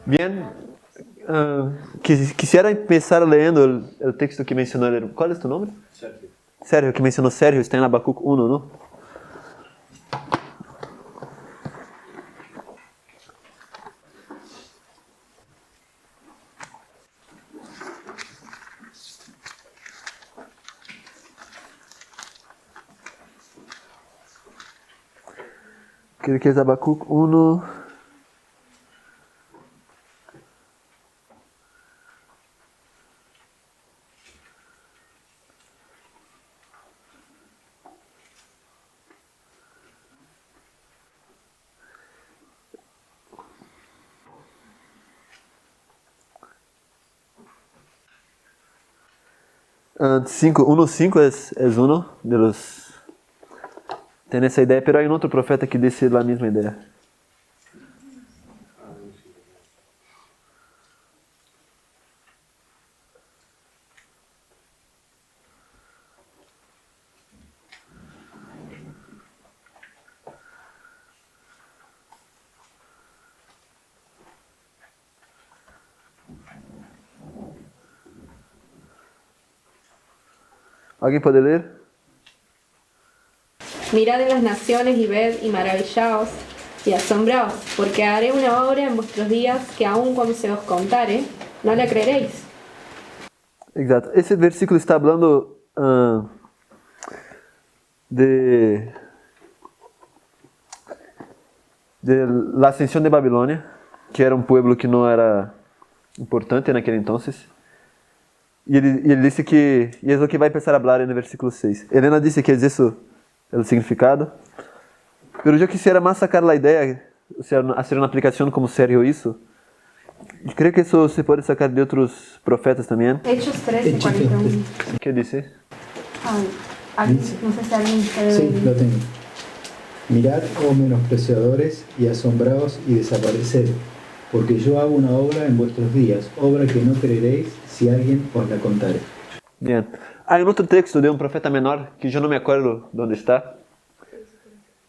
Bien, quisiera empezar leyendo el texto que mencionó. ¿Cuál es tu nombre? Sergio. Sergio, que mencionó Sergio, está en Habacuc 1, ¿no? Creo que es Habacuc 1. Cinco, 1:5 es uno de los... Tiene esa idea, pero hay un otro profeta que dice la misma idea. ¿Alguien puede leer? Mirad en las naciones y ved y maravillaos y asombraos, porque haré una obra en vuestros días que aun cuando se os contare, no la creeréis. Exato. Esse versículo está hablando de la ascensión de Babilonia, que era un pueblo que no era importante en aquel entonces. Y él dice que, y es lo que va a empezar a hablar en el versículo 6. Helena dice que es eso el significado, pero yo quisiera más sacar la idea, o sea, hacer una aplicación como Sergio hizo. Y creo que eso se puede sacar de otros profetas también. Hechos 13, 41. ¿Qué dice? No sé si alguien puede... Sí, lo tengo. Mirad, oh menospreciadores, y asombraos y desapareced, porque yo hago una obra en vuestros días, obra que no creeréis si alguien os la contare. Bien. Hay un otro texto de un profeta menor, que yo no me acuerdo dónde está,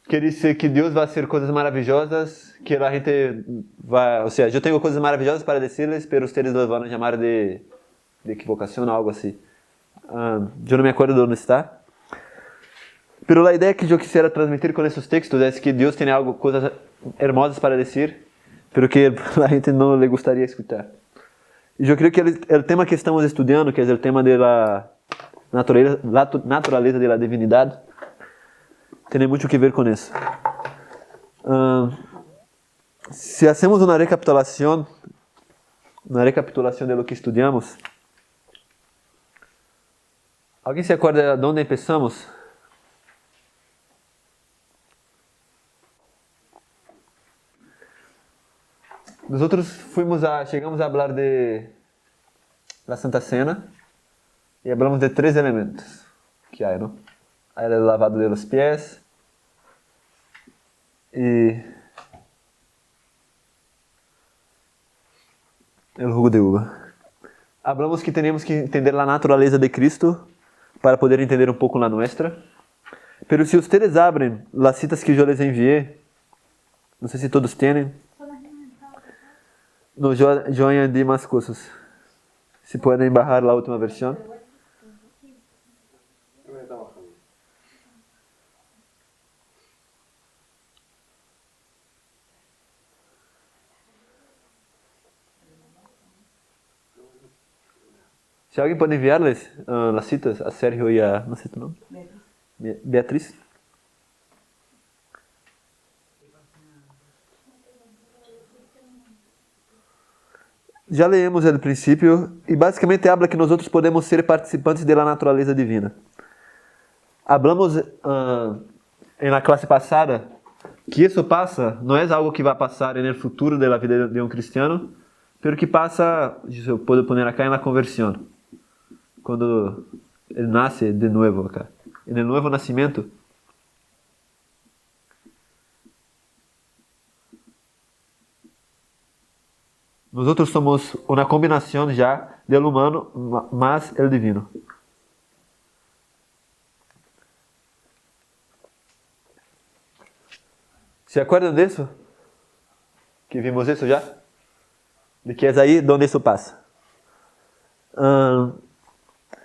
que dice que Dios va a hacer cosas maravillosas, que la gente va, o sea, yo tengo cosas maravillosas para decirles, pero ustedes los van a llamar de equivocación o algo así. Yo no me acuerdo dónde está. Pero la idea que yo quisiera transmitir con esos textos es que Dios tiene algo, cosas hermosas para decir, pero que la gente no le gustaría escuchar. Y yo creo que el tema que estamos estudiando, que es el tema de la naturaleza de la divinidad, tiene mucho que ver con eso. Si hacemos una recapitulación de lo que estudiamos, ¿alguien se acuerda de dónde empezamos? Nosotros llegamos a hablar de la Santa Cena y hablamos de 3 elementos que hay, ¿no? Hay el lavado de los pies y el jugo de uva. Hablamos que teníamos que entender la naturaleza de Cristo para poder entender un poco la nuestra. Pero si ustedes abren las citas que yo les envié, no sé si todos tienen. No, yo añadí más cosas. Si pueden bajar la última versión. Si alguien puede enviarles las citas a Sergio y a, no sé tu nombre. Beatriz. Já leemos el princípio e basicamente habla que nós podemos ser participantes da natureza divina. Hablamos em la classe passada que isso passa, não é algo que vai passar no futuro da vida de um cristiano, pero que passa, eu posso poner acá, na conversão. Quando ele nasce de novo acá. En el nuevo nacimiento. Nosotros somos una combinación ya del humano más el divino. ¿Se acuerdan de eso? ¿Que vimos eso ya? de que é aí donde isso passa.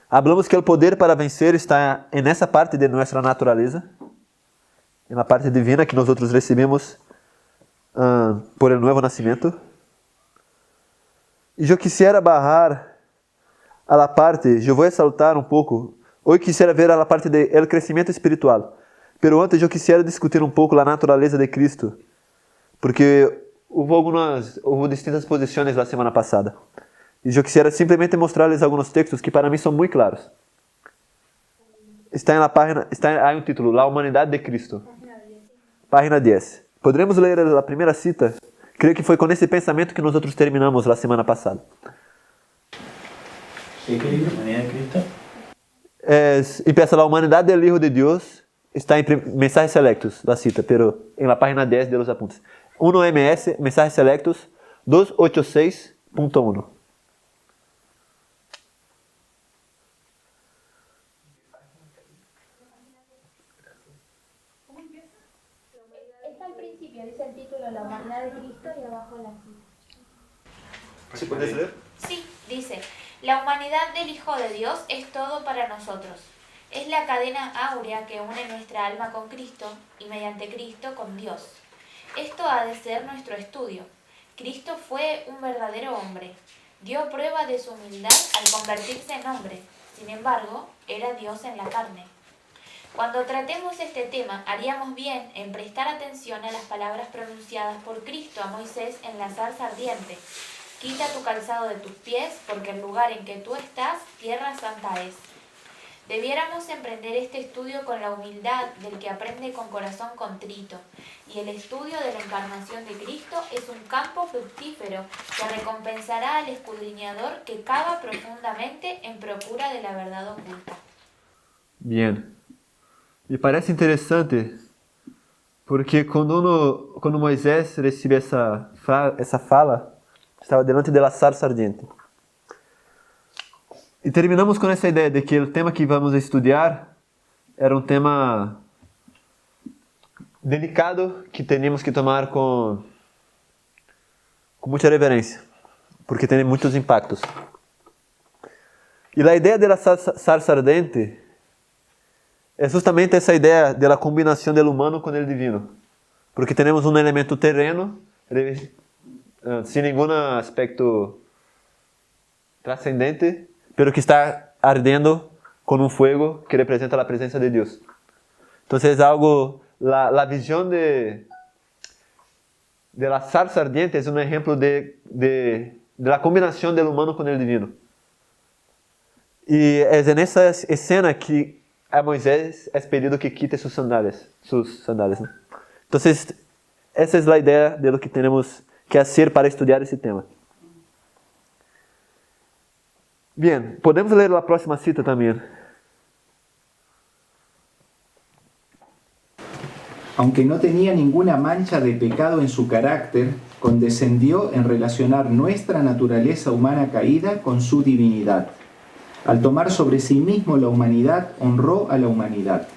Hablamos que o poder para vencer está en essa parte de nossa natureza, na parte divina que nós recebemos por el nuevo nacimiento. E eu quisiera bajar a la parte, eu vou saltar um pouco. Hoje quisiera ver a la parte de el crecimiento espiritual. Pero antes eu quisiera discutir um pouco a natureza de Cristo, porque houve distintas posições na semana passada. E eu quisiera simplesmente mostrar-lhes alguns textos que para mim são muito claros. Está na página, há um título, La Humanidade de Cristo. Página 10. Podemos ler a primeira cita? Creio que foi com esse pensamento que nós terminamos a semana passada. ¿De qué libro? ¿Humanidad de Cristo? Empieza La Humanidade del Hijo de Dios. Está em Mensajes Selectos, la cita, pero en la página 10 de los apuntes. 1MS, Mensajes Selectos, 286.1. Está al principio, dice el título La Humanidad de Cristo y abajo la cita. ¿Sí puedes leer? Sí, dice, la humanidad del Hijo de Dios es todo para nosotros. Es la cadena áurea que une nuestra alma con Cristo y mediante Cristo con Dios. Esto ha de ser nuestro estudio. Cristo fue un verdadero hombre. Dio prueba de su humildad al convertirse en hombre. Sin embargo, era Dios en la carne. Cuando tratemos este tema, haríamos bien en prestar atención a las palabras pronunciadas por Cristo a Moisés en la zarza ardiente. Quita tu calzado de tus pies, porque el lugar en que tú estás, tierra santa es. Debiéramos emprender este estudio con la humildad del que aprende con corazón contrito, y el estudio de la encarnación de Cristo es un campo fructífero que recompensará al escudriñador que cava profundamente en procura de la verdad oculta. Bien. Me parece interessante porque quando Moisés recebe essa fala, estava diante da zarza ardiente. E terminamos com essa ideia de que o tema que vamos estudar era um tema delicado que temos que tomar com muita reverência, porque tem muitos impactos. E a ideia da zarza ardente é justamente essa ideia da combinação do humano com o divino, porque temos um elemento terreno, sem nenhum aspecto trascendente, pero que está ardendo com um fogo que representa a presença de Deus. Então, é algo, a visão de la zarza ardiente é um exemplo de la combinação do humano com o divino. E é nessa cena que a Moisés é pedido que quite suas sandálias. Né? Então, essa é a ideia de lo que temos que fazer para estudar esse tema. Bien, podemos ler a próxima cita também. Aunque no tenía ninguna mancha de pecado en su carácter, condescendió en relacionar nuestra naturaleza humana caída con su divinidad. Al tomar sobre sí mismo la humanidad, honró a la humanidad.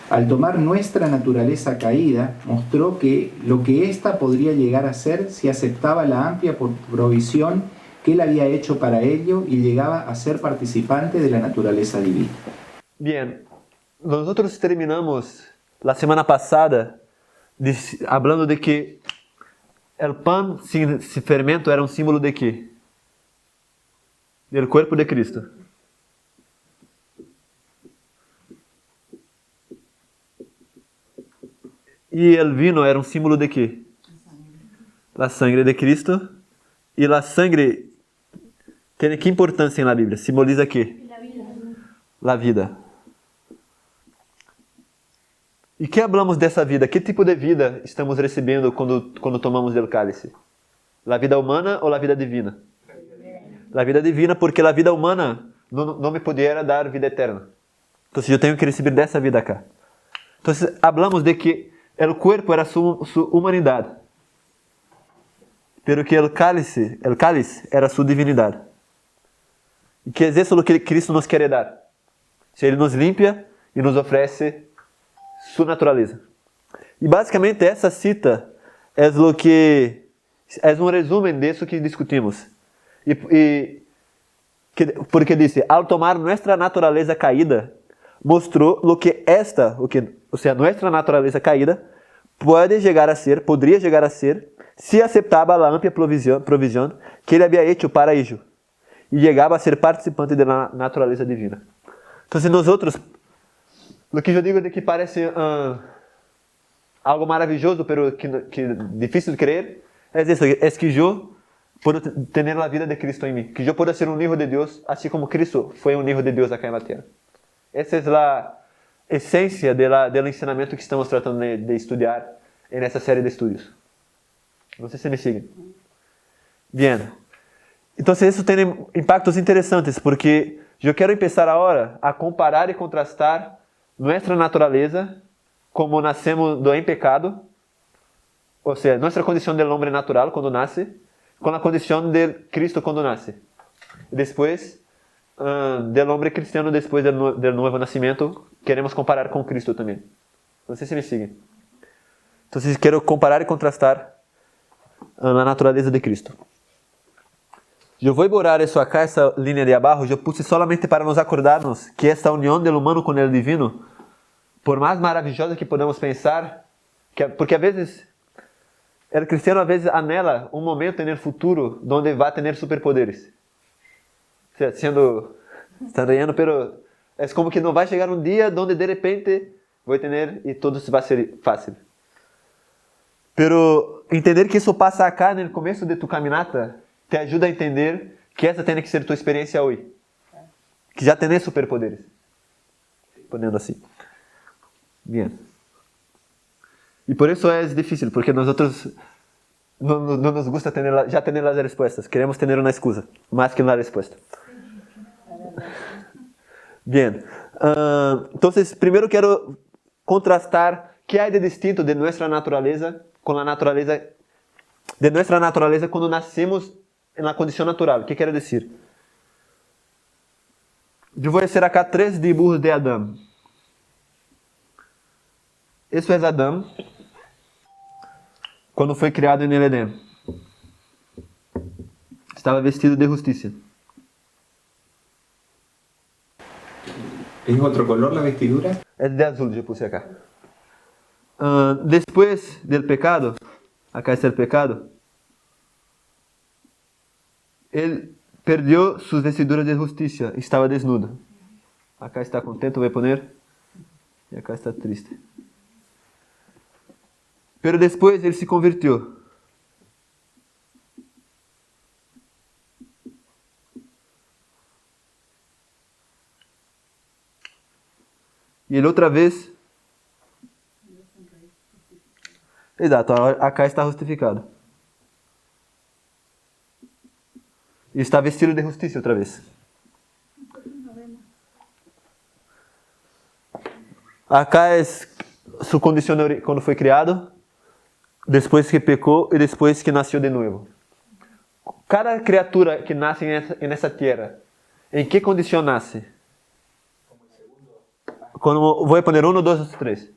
Al tomar nuestra naturaleza caída, mostró lo que ésta podría llegar a ser si aceptaba la amplia provisión que él había hecho para ello y llegaba a ser participante de la naturaleza divina. Bien, nosotros terminamos la semana pasada hablando de que el pan sin fermento era un símbolo de qué? Del cuerpo de Cristo. Y el vino era un símbolo de qué? La sangre de Cristo. Y la sangre tiene qué importancia en la Biblia? Simboliza qué? La vida. E que hablamos dessa vida? Que tipo de vida estamos recebendo quando tomamos del cálice? La vida humana ou la vida divina? La vida divina, porque a vida humana não me pudiera dar vida eterna. Então, eu tenho que receber dessa vida acá. Então, hablamos de que o corpo era sua humanidade, pero que o cálice era sua divinidade. E que é isso que Cristo nos quer dar. Se Ele nos limpia e nos oferece sua natureza. E basicamente essa cita é o que Es un resumen de eso que discutimos. Porque dice, al tomar nuestra naturaleza caída, mostró lo que o sea, nuestra naturaleza caída podría llegar a ser, si aceptaba la amplia provisión que Él había hecho para ello, y llegaba a ser participante de la naturaleza divina. Entonces nosotros, lo que yo digo de que parece algo maravilloso, pero que difícil de creer, es eso, es que yo puedo tener la vida de Cristo en mí, que yo pueda ser un hijo de Dios, así como Cristo fue un hijo de Dios acá en la tierra. Esa es la esencia del ensinamiento que estamos tratando de estudiar en esta serie de estudios. No sé si me siguen. Bien. Entonces eso tiene impactos interesantes, porque yo quiero empezar ahora a comparar y contrastar nuestra naturaleza, como nacemos en pecado, o sea, nuestra condición del hombre natural cuando nace, con la condición de Cristo cuando nace. Después, del hombre cristiano después del nuevo nacimiento, queremos comparar con Cristo también. No sé si me siguen. Entonces quiero comparar y contrastar la naturaleza de Cristo. Yo voy a borrar eso acá, esa línea de abajo. Yo puse solamente para nos acordarnos que esta unión del humano con el divino, por más maravillosa que podamos pensar, porque a veces el cristiano a veces anhela un momento en el futuro donde va a tener superpoderes. O sea, están riendo, pero es como que no va a llegar un día donde de repente voy a tener y todo va a ser fácil. Pero entender que eso pasa acá en el comienzo de tu caminata te ayuda a entender que esa tiene que ser tu experiencia hoy. Que ya tenés superpoderes. Poniendo así. Bien. Y por eso es difícil, porque nosotros no nos gusta ya tener las respuestas. Queremos tener una excusa, más que una respuesta. Bien. Entonces, primero quiero contrastar qué hay de distinto de nuestra naturaleza con la naturaleza de nuestra naturaleza cuando nacemos en la condición natural. ¿Qué quiere decir? Yo voy a hacer acá 3 dibujos de Adán. Eso es Adán cuando fue criado en el Edén. Estaba vestido de justicia. ¿Es otro color la vestidura? Es de azul, yo puse acá. Después del pecado, acá está el pecado, él perdió sus vestiduras de justicia, estaba desnudo. Acá está contento, voy a poner, y acá está triste. Pero después él se convirtió. Y él otra vez... Exato, acá está justificado. E está vestido de justiça outra vez. Acá é sua condição quando foi criado, depois que pecou e depois que nasceu de novo. Cada criatura que nasce nessa terra, em que condição nasce? Vou pôr 1, 2, 3.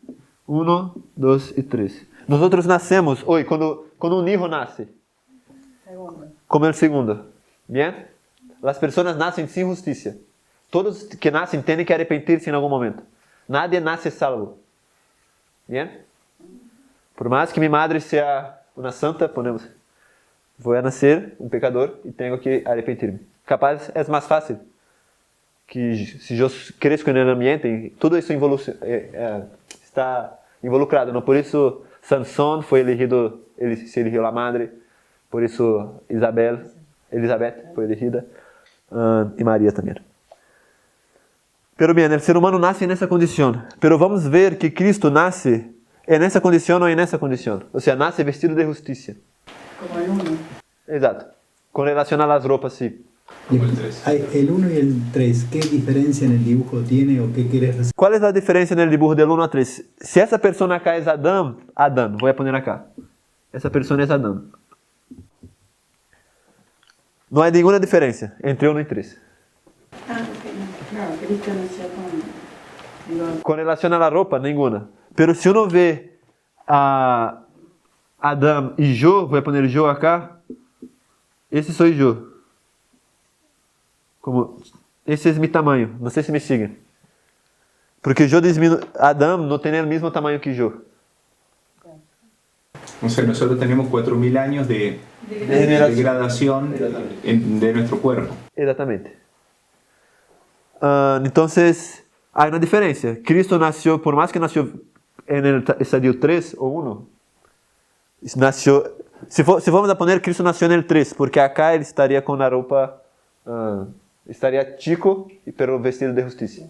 1, 2 e 3. Nós nascemos hoje, quando um hijo nasce, como o segundo. Bien? As pessoas nascem sem justiça. Todos que nascem têm que arrepentir-se em algum momento. Nadie nasce salvo. Bien? Por mais que minha madre seja uma santa, ponemos, vou a nascer um pecador e tenho que arrepentir-me. Capaz é mais fácil que se eu cresço no ambiente, tudo isso está involucrado. Não? Por isso Sansón foi elegido, ele se elegeu a madre. Por isso Elizabeth foi elegida, e Maria também. Pero bem, o ser humano nasce nessa condição. Pero vamos ver que Cristo nasce nessa condição ou nessa condição. Ou seja, nasce vestido de justiça. Como el 1. Exato. Com relação às roupas, sim. El 1 y el 3, ¿qué diferencia en el dibujo tiene o qué quieres resaltar? Qual é a diferença no dibujo del 1 a 3? Se essa pessoa acá é Adão, vou poner acá. Essa pessoa é Adão. Não há nenhuma diferença entre 1 e 3. Ah, ok. Claro, Cristo nació con... Com relação à roupa, nenhuma. Pero se uno vê Adam y yo, voy a poner yo acá, ese soy yo. Como, ese es mi tamaño, no sé si me siguen. Porque yo Adam no tiene el mismo tamaño que yo. O sea, nosotros tenemos 4000 años de degradación de nuestro cuerpo. Exatamente. Entonces, hay una diferencia. Cristo nació, por más que nació en el estadio 3 o 1, nació, si vamos a poner, Cristo nació en el 3, porque acá él estaría con la ropa, estaría chico, pero vestido de justicia.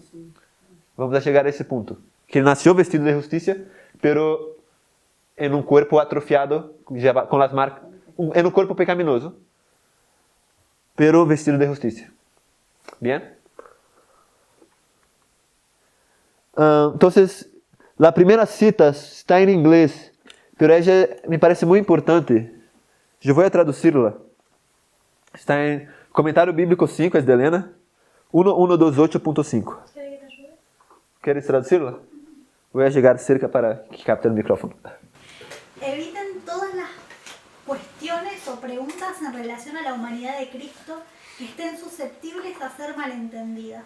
Vamos a llegar a ese punto. Que él nació vestido de justicia, pero en un cuerpo atrofiado, con las marcas, en un cuerpo pecaminoso, pero vestido de justicia. ¿Bien? Entonces, la primera cita está en inglés, pero ella me parece muy importante. Yo voy a traducirla. Está en Comentario Bíblico 5, es de Elena, 1128.5. ¿Quieres traducirla? Voy a llegar cerca para que capte el micrófono. Eviten todas las cuestiones o preguntas en relación a la humanidad de Cristo que estén susceptibles a ser malentendidas.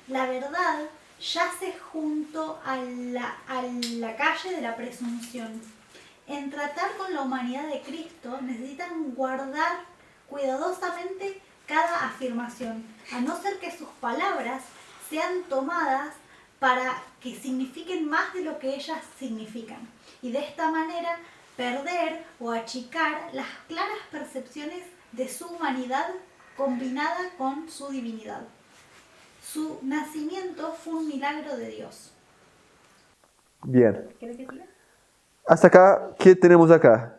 La verdad yace junto a la calle de la presunción. En tratar con la humanidad de Cristo necesitan guardar cuidadosamente cada afirmación, a no ser que sus palabras sean tomadas para que signifiquen más de lo que ellas significan, y de esta manera perder o achicar las claras percepciones de su humanidad combinada con su divinidad. Su nacimiento fue un milagro de Dios. Bien. ¿Quieres que siga? Hasta acá, ¿qué tenemos acá?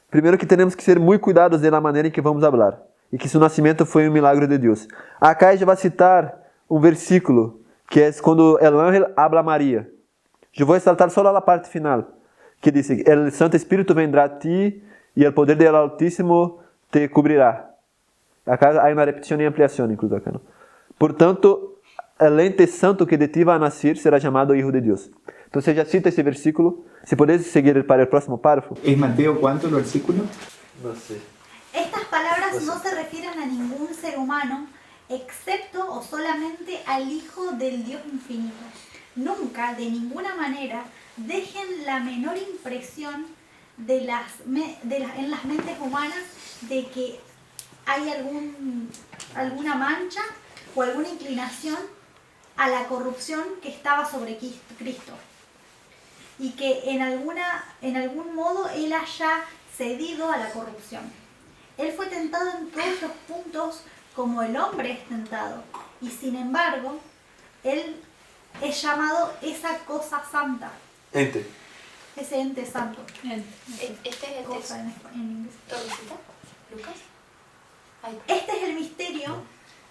Primero que tenemos que ser muy cuidados de la manera en que vamos a hablar, y que su nacimiento fue un milagro de Dios. Acá ella va a citar un versículo, que es cuando el ángel habla a María. Yo voy a saltar solo a la parte final, que dice, el Santo Espíritu vendrá a ti y el poder del Altísimo te cubrirá. Acá hay una repetición y ampliación incluso acá, ¿no? Por tanto, el ente santo que de ti va a nacer será llamado Hijo de Dios. Entonces ya cita ese versículo. Si podés seguir para el próximo párrafo. ¿Es Mateo cuánto el versículo? No sé. Estas palabras no se refieren a ningún ser humano, excepto o solamente al Hijo del Dios infinito. Nunca, de ninguna manera, dejen la menor impresión en las mentes humanas de que hay alguna mancha o alguna inclinación a la corrupción que estaba sobre Cristo, y que en algún modo Él haya cedido a la corrupción. Él fue tentado en todos los puntos como el hombre es tentado, y sin embargo, Él es llamado esa cosa santa. Ente. Ese ente santo. Este es el Cosa en inglés. ¿Torrecita? ¿Lucas? Ahí. Este es el misterio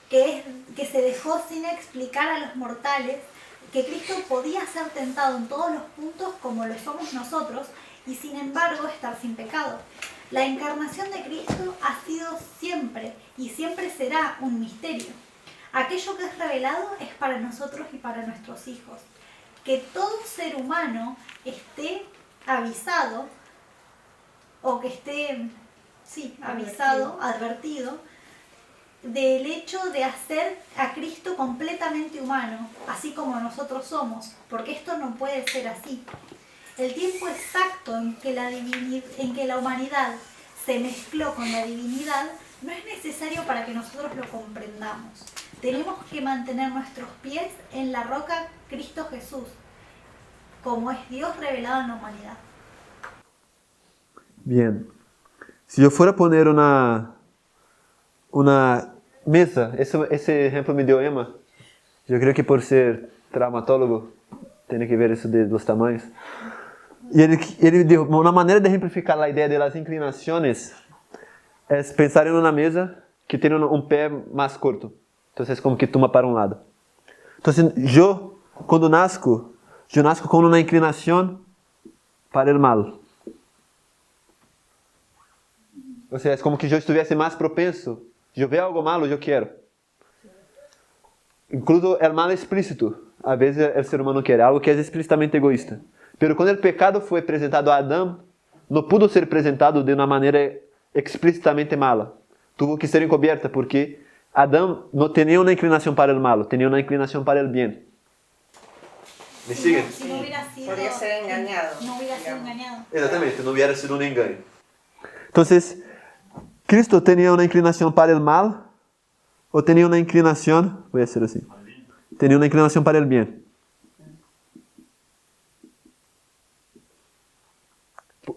que se dejó sin explicar a los mortales, que Cristo podía ser tentado en todos los puntos como lo somos nosotros, y sin embargo estar sin pecado. La encarnación de Cristo ha sido siempre y siempre será un misterio. Aquello que es revelado es para nosotros y para nuestros hijos. Que todo ser humano esté avisado, o que esté advertido del hecho de hacer a Cristo completamente humano, así como nosotros somos, porque esto no puede ser así. El tiempo exacto en que la humanidad se mezcló con la divinidad no es necesario para que nosotros lo comprendamos. Tenemos que mantener nuestros pies en la roca Cristo Jesús, como es Dios revelado en la humanidad. Bien. Si yo fuera a poner una mesa, ese ejemplo me dio Emma. Yo creo que por ser traumatólogo, tiene que ver eso de los tamaños. Y él dijo, una manera de ejemplificar la idea de las inclinaciones es pensar en una mesa que tiene un pie más corto. Entonces es como que toma para un lado. Entonces yo, cuando nazco con una inclinación para el mal. O sea, es como que yo estuviese más propenso. Yo veo algo malo, yo quiero. Incluso el mal explícito. A veces el ser humano quiere algo que es explícitamente egoísta. Pero quando o pecado foi apresentado a Adão, não pudo ser apresentado de uma maneira explicitamente mala. Tuvo que ser encoberta porque Adão não tinha uma inclinação para o malo, tinha uma inclinação para o bem. ¿Me siguen? Si no hubiera sido, Podría ser engañado. No hubiera sido engañado. Exatamente, não hubiera sido um engano. Então, Cristo tinha uma inclinação para o mal ou tinha uma inclinação, vou dizer assim, tinha uma inclinação para o bem.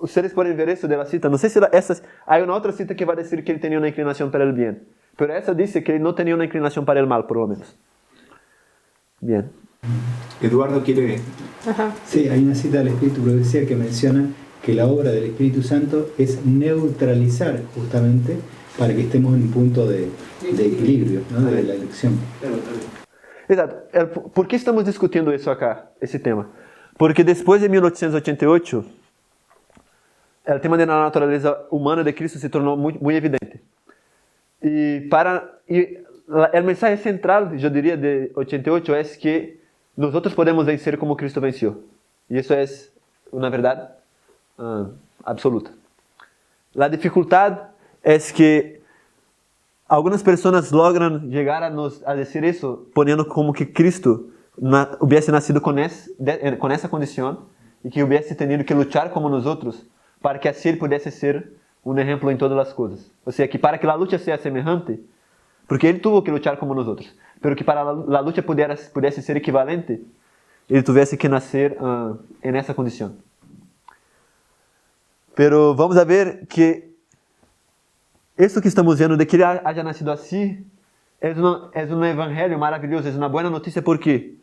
Ustedes podem ver isso da cita. Não sei se essa, há uma outra cita que vai dizer que ele tinha uma inclinação para o bem, mas essa diz que ele não tinha uma inclinação para o mal, por lo menos. Bien. Eduardo quiere... Ajá. Sí, hay una cita del Espíritu Profecía que menciona que la obra del Espíritu Santo es neutralizar justamente para que estemos en un punto de equilibrio, ¿no? De la elección. Exato. Por que estamos discutindo isso acá, esse tema? Porque depois de 1888, o tema da natureza humana de Cristo se tornou muito evidente. E a mensagem central, eu diria, de 88 é que nós podemos vencer como Cristo venceu. E isso é uma verdade absoluta. A dificuldade é que algumas pessoas logram chegar a dizer isso, ponendo como que Cristo hubiese nascido com essa condição e que hubiese tenido que lutar como nós outros para que assim ele pudesse ser um exemplo em todas as coisas. Ou seja, que para que a luta seja semejante, porque ele tuvo que lutar como nós outros, pero que para a luta pudesse ser equivalente, ele tivesse que nascer nessa condição. Pero vamos a ver que isso que estamos vendo de que ele haya nascido assim é um evangelho maravilhoso, é uma boa notícia. ¿Por quê?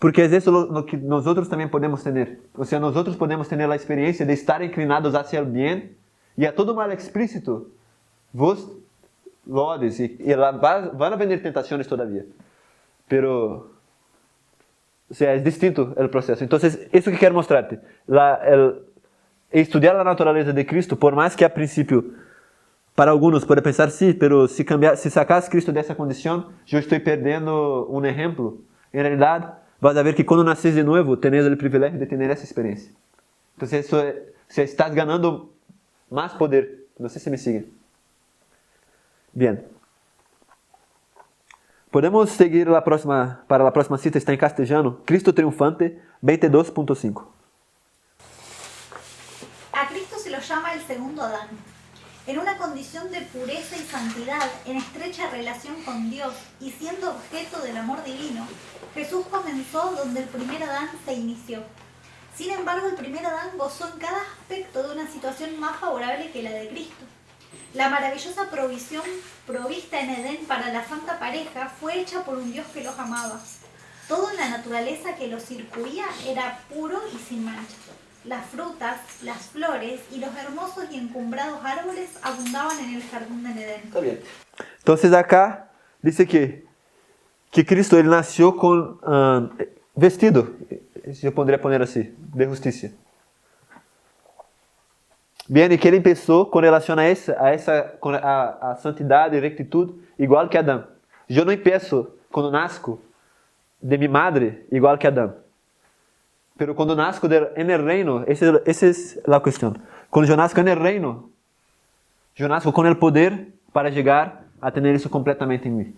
Porque é isso o que nós também podemos ter. Ou seja, nós podemos ter a experiência de estar inclinados hacia o bem e a todo mal explícito vos lodes e van a venir tentações todavia. Pero, o sea, é distinto o processo. Então, isso que quero mostrar-te. Estudar a natureza de Cristo, por mais que a princípio, para alguns pode pensar, sim, pero se sacasse Cristo dessa condição, eu estou perdendo um exemplo. Em realidade, vas a ver que quando nasces de novo, tens o privilégio de ter essa experiência. Então, você estás ganhando mais poder. Não sei se me siguen. Bien. Podemos seguir para a próxima cita, está em castelhano. Cristo Triunfante, 22.5. A Cristo se lo llama el segundo Adán. En una condición de pureza y santidad, en estrecha relación con Dios y siendo objeto del amor divino, Jesús comenzó donde el primer Adán se inició. Sin embargo, el primer Adán gozó en cada aspecto de una situación más favorable que la de Cristo. La maravillosa provisión provista en Edén para la santa pareja fue hecha por un Dios que los amaba. Todo en la naturaleza que los circuía era puro y sin mancha. Las frutas, las flores y los hermosos y encumbrados árboles abundaban en el jardín de Edén. Está bien. Entonces acá dice que Cristo ele nació con vestido, yo podría poner así, de justicia. Bien, y que ele empezó con relación a santidad y rectitud igual que Adán. Yo no empiezo cuando nazco de mi madre igual que Adán. Pero quando nasco en el reino, esa es la cuestión. Cuando yo nazco en el reino, yo nazco con el poder para llegar a tener eso completamente en mí.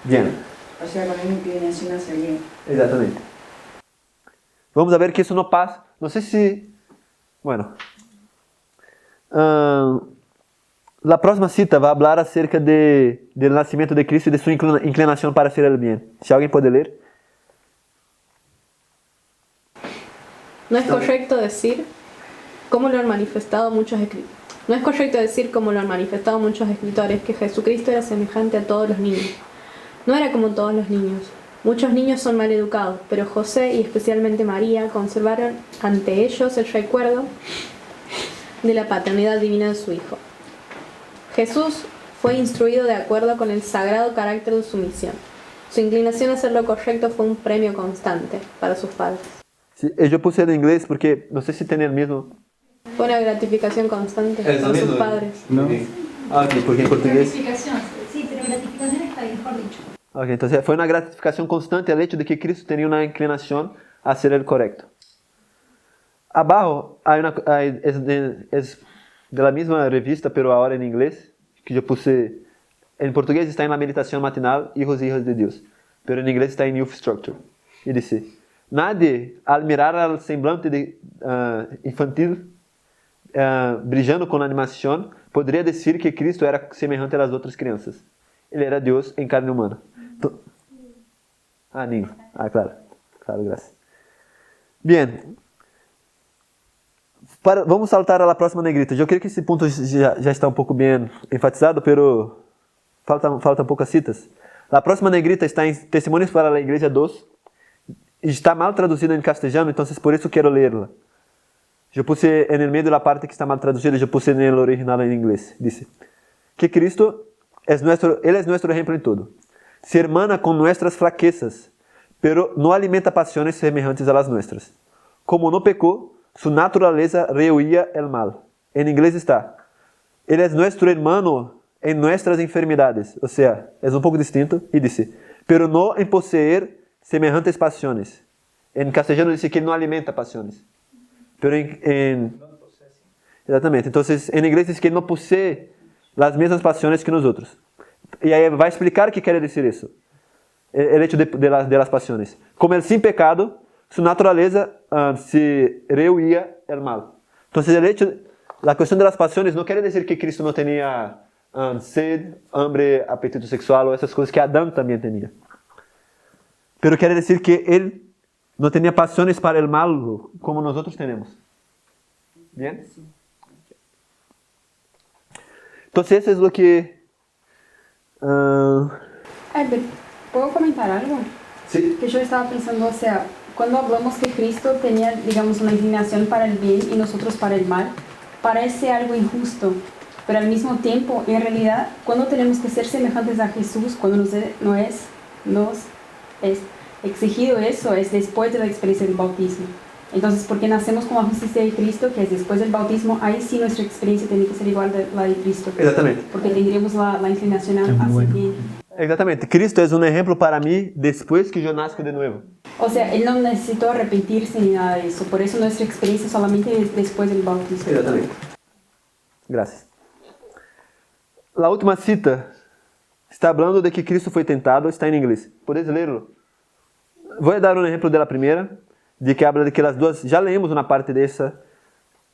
Bien. O sea, con una inclinación hacia bien. Exatamente. Vamos a ver que isso não passa. Não sei se... Bueno. A próxima cita vai falar acerca do nascimento de Cristo e de sua inclinação para ser el bien. Se alguém pode ler. No es correcto decir como lo han manifestado muchos escritores que Jesucristo era semejante a todos los niños. No era como todos los niños. Muchos niños son mal educados, pero José y especialmente María conservaron ante ellos el recuerdo de la paternidad divina de su Hijo. Jesús fue instruido de acuerdo con el sagrado carácter de su misión. Su inclinación a hacer lo correcto fue un premio constante para sus padres. Sí, yo puse en inglés porque no sé si tiene el mismo. Fue una gratificación constante para sus padres. ¿No? Ok, porque en portugués. Gratificación, sí, pero gratificación está bien, mejor dicho. Ok, então foi uma gratificação constante o hecho de que Cristo tinha uma inclinação hacer el correcto. Abajo es de la misma revista, pero ahora en inglés, que yo puse, en portugués está en la meditación matinal, Hijos y Hijas de Dios, pero en inglés está en Youth Structure. Y dice, nadie al mirar al semblante infantil brillando con la animación, podría decir que Cristo era semejante a las otras crianças. Ele era Deus em carne humana. Niño. Claro. Claro, gracias. Bien. Vamos saltar a la próxima negrita. Eu creio que esse ponto já está um pouco bem enfatizado, pero faltam poucas citas. A próxima negrita está em Testemunhos para a Igreja 2. Está mal traduzida em castelhano, então por isso quero lerla. Eu puse en el medio la parte que está mal traducida, eu puse en el original en inglés. Dice que Cristo Él es nuestro ejemplo en todo. Se hermana con nuestras flaquezas, pero no alimenta pasiones semejantes a las nuestras. Como no pecó, su naturaleza rehuía el mal. En inglés está, Él es nuestro hermano en nuestras enfermedades. O sea, es un poco distinto. Y dice, pero no en poseer semejantes pasiones. En castellano dice que Él no alimenta pasiones. Pero Exatamente. Entonces, en inglés dice que Él no posee las mismas pasiones que nosotros. Y ahí va a explicar qué quiere decir eso. El hecho de las pasiones. Como Él sin pecado, su naturaleza se rehuía el mal. Entonces, la cuestión de las pasiones no quiere decir que Cristo no tenía sed, hambre, apetito sexual o esas cosas que Adán también tenía. Pero quiere decir que Él no tenía pasiones para el mal como nosotros tenemos. ¿Bien? Entonces, eso es lo que... ¿Puedo comentar algo? Sí. Que yo estaba pensando, o sea, cuando hablamos que Cristo tenía, digamos, una inclinación para el bien y nosotros para el mal, parece algo injusto. Pero al mismo tiempo, en realidad, cuando tenemos que ser semejantes a Jesús, cuando nos es exigido eso, es después de la experiencia del bautismo. Entonces, porque nacemos con la justicia de Cristo, que es después del bautismo, ahí sí nuestra experiencia tiene que ser igual a la de Cristo. Exactamente. Porque tendríamos la inclinación hacia el bien. Exactamente. Cristo es un ejemplo para mí después que yo nazco de nuevo. O sea, Él no necesitó arrepentirse ni nada de eso. Por eso nuestra experiencia solamente es después del bautismo. Exactamente. Gracias. La última cita está hablando de que Cristo fue tentado, está en inglés. ¿Puedes leerlo? Voy a dar un ejemplo de la primera, de que habla de que las dos, ya leímos una parte de esa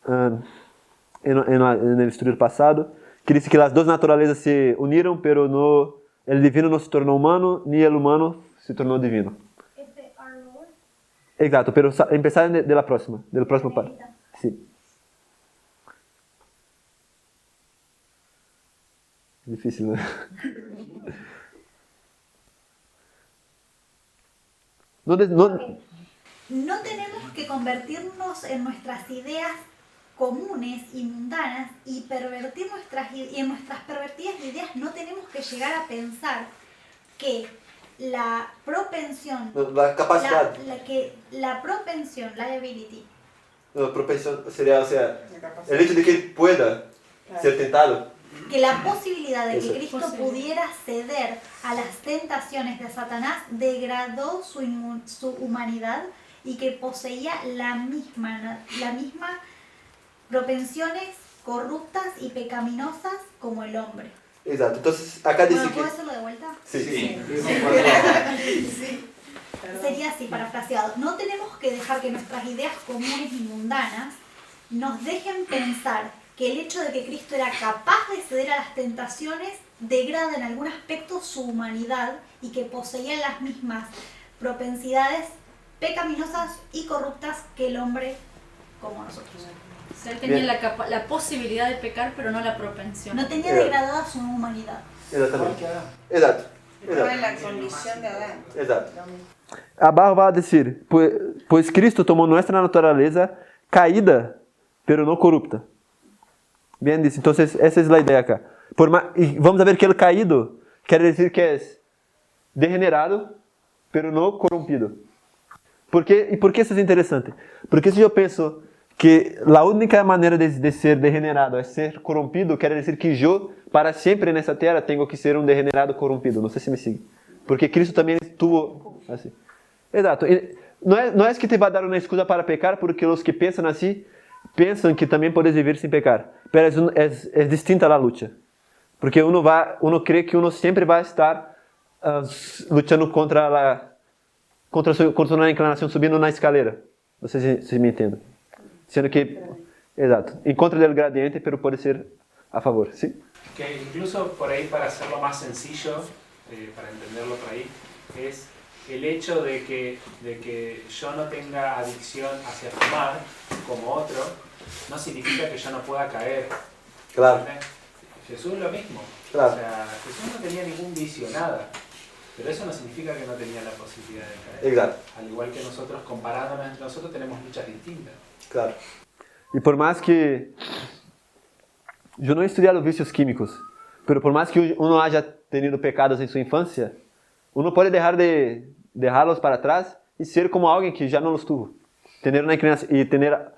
en el estudio pasado, que dice que las dos naturalezas se unieron, pero no, el divino no se tornó humano, ni el humano se tornó divino. Exacto, pero empezar de la próxima, del próximo parte. Sí. Difícil, ¿no? No tenemos que convertirnos en nuestras ideas comunes y mundanas y en nuestras pervertidas ideas no tenemos que llegar a pensar que la propensión, la capacidad, la propensión, la ability. La propensión sería, o sea, el hecho de que él pueda ser tentado. Que la posibilidad de que Cristo pudiera ceder a las tentaciones de Satanás degradó su humanidad y que poseía la misma propensiones corruptas y pecaminosas como el hombre. Exacto. Entonces, acá dice ¿Puedo hacerlo de vuelta? Sí. Sería así, parafraseado. No tenemos que dejar que nuestras ideas comunes y mundanas nos dejen pensar que el hecho de que Cristo era capaz de ceder a las tentaciones degrada en algún aspecto su humanidad y que poseía las mismas propensidades pecaminosas y corruptas que el hombre como nosotros. O sea, él tenía la posibilidad de pecar, pero no la propensión. No tenía degradada su humanidad. Exactamente. Exacto. Estaba en la condición de Adán. Exacto. Abajo va a decir, pues Cristo tomó nuestra naturaleza caída, pero no corrupta. Bien dice, entonces esa es la idea acá. Y vamos a ver que el caído quiere decir que es degenerado, pero no corrompido. ¿Por qué eso es interesante? Porque si yo pienso que la única manera de ser degenerado es ser corrompido, quiere decir que yo, para siempre en esta tierra, tengo que ser un degenerado corrompido. No sé si me sigue. Porque Cristo también estuvo así. Exacto. no es que te va a dar una excusa para pecar, porque los que piensan así, piensan que también puedes vivir sin pecar. Pero es distinta la lucha. Porque uno cree que uno siempre va a estar luchando contra una inclinación, subiendo una escalera. No sé si me entienden. Siendo que, exacto, en contra del gradiente, pero puede ser a favor, ¿sí? Que incluso por ahí, para hacerlo más sencillo, para entenderlo por ahí, es el hecho de que yo no tenga adicción hacia fumar como otro, no significa que yo no pueda caer. Claro. ¿Entendés? Jesús lo mismo. Claro. O sea, Jesús no tenía ningún vicio, nada. Pero eso no significa que no tenía la posibilidad de caer. Exacto. Al igual que nosotros, comparándonos entre nosotros, tenemos luchas distintas. Claro. Y por más que... Yo no he estudiado vicios químicos, pero por más que uno haya tenido pecados en su infancia, uno puede dejarlos para atrás y ser como alguien que ya no los tuvo. Tener una inclinación y tener...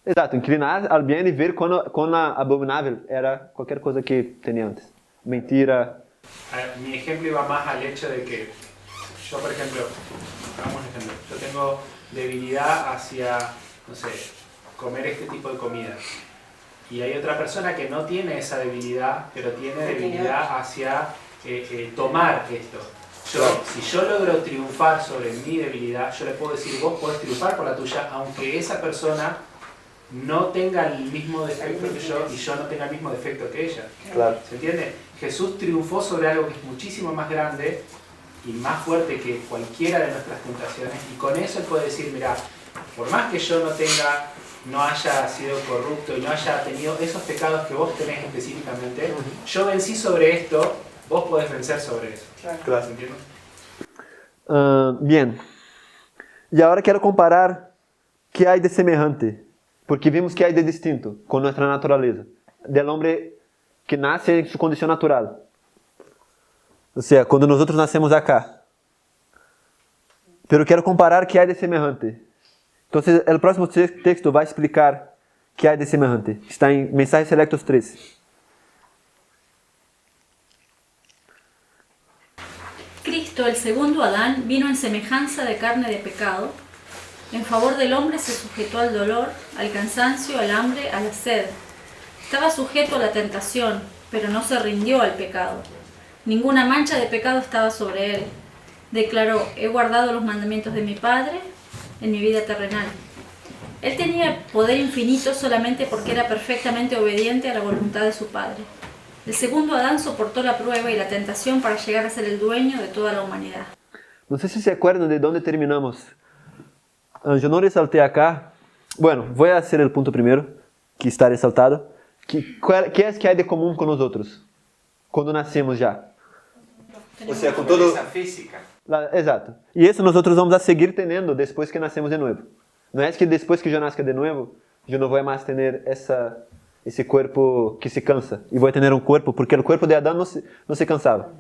Exato, inclinar al bien y ver cuán abominable era cualquier cosa que tenía antes. Mentira. Mi ejemplo iba más al hecho de que yo, por ejemplo, hagamos un ejemplo, yo tengo debilidad hacia, no sé, comer este tipo de comida. Y hay otra persona que no tiene esa debilidad, pero tiene debilidad hacia tomar esto. Si yo logro triunfar sobre mi debilidad, yo le puedo decir, vos podés triunfar por la tuya, aunque esa persona no tenga el mismo defecto que yo y yo no tenga el mismo defecto que ella. Claro. ¿Se entiende? Jesús triunfó sobre algo que es muchísimo más grande y más fuerte que cualquiera de nuestras tentaciones, y con eso él puede decir, mira, por más que yo no haya sido corrupto y no haya tenido esos pecados que vos tenés específicamente, yo vencí sobre esto, vos podés vencer sobre eso. Claro. ¿Se entiende? Bien. Y ahora quiero comparar qué hay de semejante, porque vimos que hay de distinto con nuestra naturaleza, del hombre que nace en su condición natural. O sea, cuando nosotros nacemos acá. Pero quiero comparar qué hay de semejante. Entonces, el próximo texto va a explicar qué hay de semejante. Está en Mensajes Selectos 13. Cristo, el segundo Adán, vino en semejanza de carne de pecado. En favor del hombre se sujetó al dolor, al cansancio, al hambre, a la sed. Estaba sujeto a la tentación, pero no se rindió al pecado. Ninguna mancha de pecado estaba sobre él. Declaró, he guardado los mandamientos de mi Padre en mi vida terrenal. Él tenía poder infinito solamente porque era perfectamente obediente a la voluntad de su Padre. El segundo Adán soportó la prueba y la tentación para llegar a ser el dueño de toda la humanidad. No sé si se acuerdan de dónde terminamos. Yo no resalté acá. Bueno, voy a hacer el punto primero, que está resaltado. ¿Qué es que hay de común con nosotros cuando nacemos ya? O sea, con todo... física. Exato. Y eso nosotros vamos a seguir teniendo después que nacemos de nuevo. No es que después que yo nazca de nuevo, yo no voy a más tener ese cuerpo que se cansa. Y voy a tener un cuerpo, porque el cuerpo de Adán no se cansaba.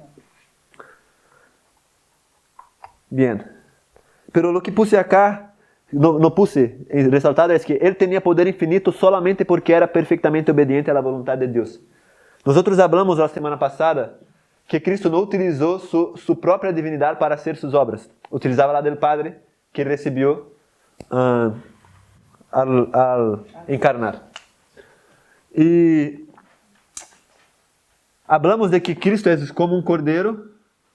Bien. Pero lo que puse acá, no puse en resaltado, es que él tenía poder infinito solamente porque era perfectamente obediente a la voluntad de Dios. Nosotros hablamos la semana pasada que Cristo no utilizó su propia divinidad para hacer sus obras. Utilizaba la del Padre que recibió al encarnar. Y hablamos de que Cristo es como un cordero,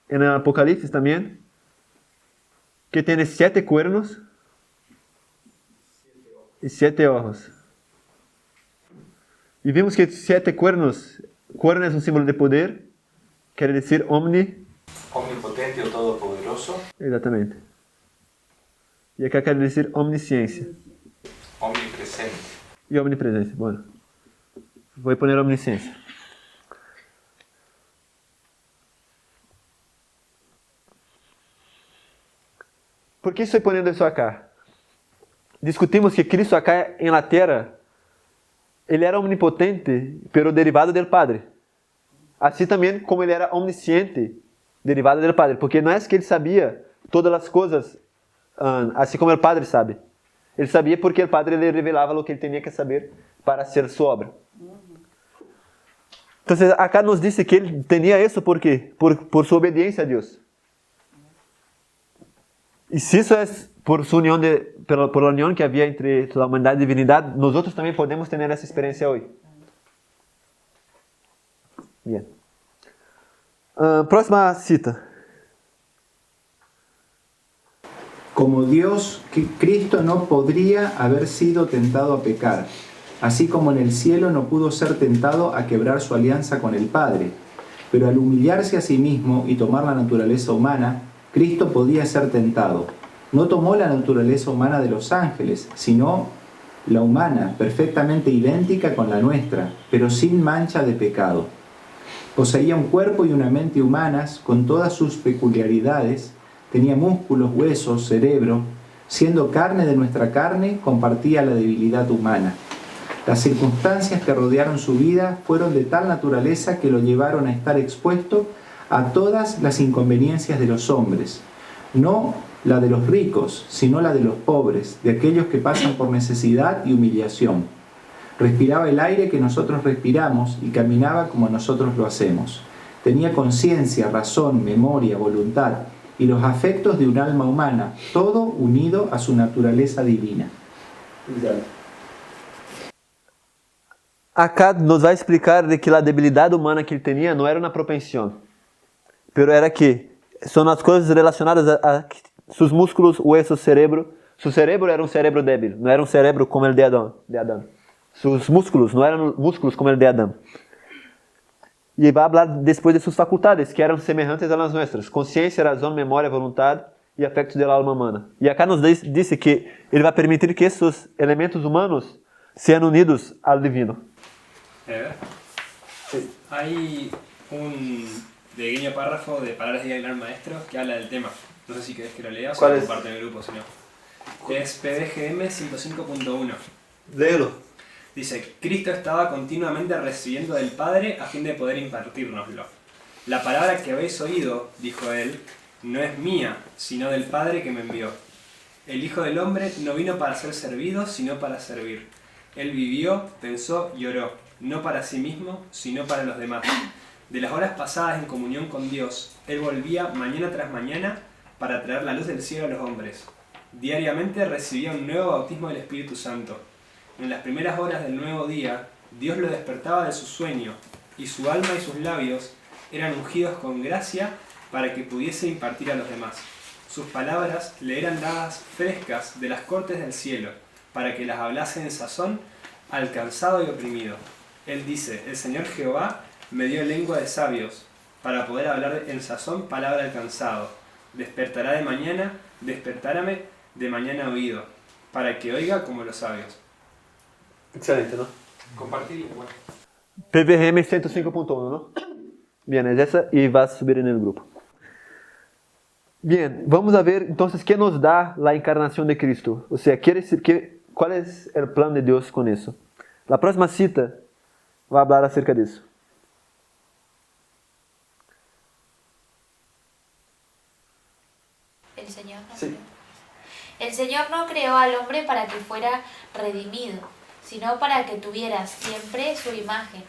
en el Apocalipsis también, que tiene 7 cuernos y 7 ojos. Y vimos que 7 cuernos, cuerno es un símbolo de poder, quiere decir Omnipotente o todopoderoso. Exatamente. Y acá quiere decir omnisciencia. Omnipresente. Y omnipresencia. Bueno, voy a poner omnisciencia. ¿Por qué estoy poniendo eso acá? Discutimos que Cristo acá en la tierra, Él era omnipotente, pero derivado del Padre. Así también como Él era omnisciente, derivado del Padre. Porque no es que Él sabía todas las cosas, así como el Padre sabe. Él sabía porque el Padre le revelaba lo que Él tenía que saber para hacer su obra. Entonces acá nos dice que Él tenía eso porque por su obediencia a Dios. Y si eso es por su unión por la unión que había entre la humanidad y divinidad, nosotros también podemos tener esa experiencia hoy. Bien. Próxima cita. Como Dios, que Cristo no podría haber sido tentado a pecar, así como en el cielo no pudo ser tentado a quebrar su alianza con el Padre. Pero al humillarse a sí mismo y tomar la naturaleza humana, Cristo podía ser tentado. No tomó la naturaleza humana de los ángeles, sino la humana, perfectamente idéntica con la nuestra, pero sin mancha de pecado. Poseía un cuerpo y una mente humanas con todas sus peculiaridades, tenía músculos, huesos, cerebro. Siendo carne de nuestra carne, compartía la debilidad humana. Las circunstancias que rodearon su vida fueron de tal naturaleza que lo llevaron a estar expuesto a todas las inconveniencias de los hombres. No la de los ricos, sino la de los pobres, de aquellos que pasan por necesidad y humillación. Respiraba el aire que nosotros respiramos y caminaba como nosotros lo hacemos. Tenía conciencia, razón, memoria, voluntad y los afectos de un alma humana, todo unido a su naturaleza divina. Acá nos vai explicar de que a debilidade humana que ele tinha não era uma propensão, pero era que são as coisas relacionadas a seus músculos, huesos, cerebro. Su cerebro era um cerebro débil, não era um cerebro como o de Adão. Sus músculos não eram músculos como o de Adão. E vai falar depois de suas faculdades, que eram semelhantes a las nuestras: consciência, razão, memória, vontade e afectos da alma humana. E acá nos diz que ele vai permitir que esses elementos humanos sejam unidos ao divino. Hay un pequeño párrafo de Palabras de Gran Maestro que habla del tema. No sé si querés que lo leas o comparte en el grupo, si no. Es PDGM 105.1. Léelo. Dice: Cristo estaba continuamente recibiendo del Padre a fin de poder impartírnoslo. La palabra que habéis oído, dijo él, no es mía, sino del Padre que me envió. El Hijo del Hombre no vino para ser servido, sino para servir. Él vivió, pensó y oró, no para sí mismo, sino para los demás. De las horas pasadas en comunión con Dios, Él volvía mañana tras mañana para traer la luz del cielo a los hombres. Diariamente recibía un nuevo bautismo del Espíritu Santo. En las primeras horas del nuevo día, Dios lo despertaba de su sueño, y su alma y sus labios eran ungidos con gracia para que pudiese impartir a los demás. Sus palabras le eran dadas frescas de las cortes del cielo, para que las hablase en sazón al cansado y oprimido. Él dice: el Señor Jehová me dio lengua de sabios, para poder hablar en sazón palabra al cansado. Despertará de mañana, despertárame de mañana oído, para que oiga como los sabios. Excelente, ¿no? Compartir igual. PVRM 105.1, ¿no? Bien, es esa y va a subir en el grupo. Bien, vamos a ver entonces qué nos da la encarnación de Cristo. O sea, quiere decir que, ¿cuál es el plan de Dios con eso? La próxima cita va a hablar acerca de eso. El Señor no creó al hombre para que fuera redimido, sino para que tuviera siempre su imagen.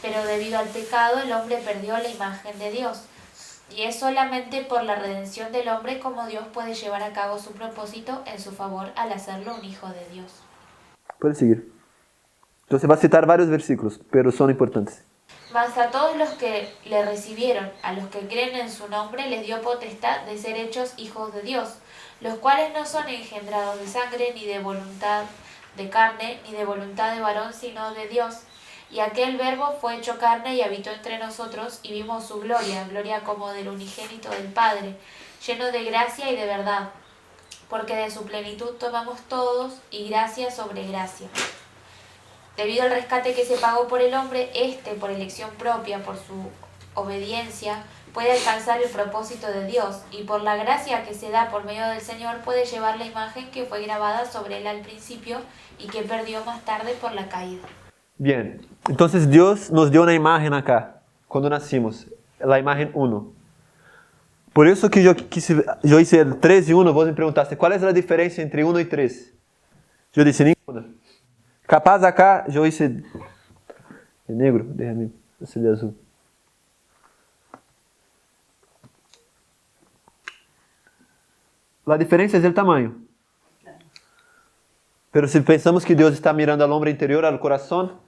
Pero debido al pecado el hombre perdió la imagen de Dios. Y es solamente por la redención del hombre como Dios puede llevar a cabo su propósito en su favor al hacerlo un hijo de Dios. Puede seguir. Entonces va a citar varios versículos, pero son importantes. Mas a todos los que le recibieron, a los que creen en su nombre, les dio potestad de ser hechos hijos de Dios, los cuales no son engendrados de sangre, ni de voluntad de carne, ni de voluntad de varón, sino de Dios. Y aquel Verbo fue hecho carne y habitó entre nosotros, y vimos su gloria, gloria como del unigénito del Padre, lleno de gracia y de verdad, porque de su plenitud tomamos todos, y gracia sobre gracia. Debido al rescate que se pagó por el hombre, por elección propia, por su obediencia, puede alcanzar el propósito de Dios, y por la gracia que se da por medio del Señor puede llevar la imagen que fue grabada sobre él al principio y que perdió más tarde por la caída. Bien, entonces Dios nos dio una imagen acá, cuando nacimos, la imagen 1. Por eso que yo hice el 3 y 1, vos me preguntaste, ¿cuál es la diferencia entre 1 y 3? Yo dije ninguna. Capaz acá yo hice de negro, déjame hacer de azul. La diferencia es el tamaño. Pero si pensamos que Dios está mirando al hombre interior, al corazón,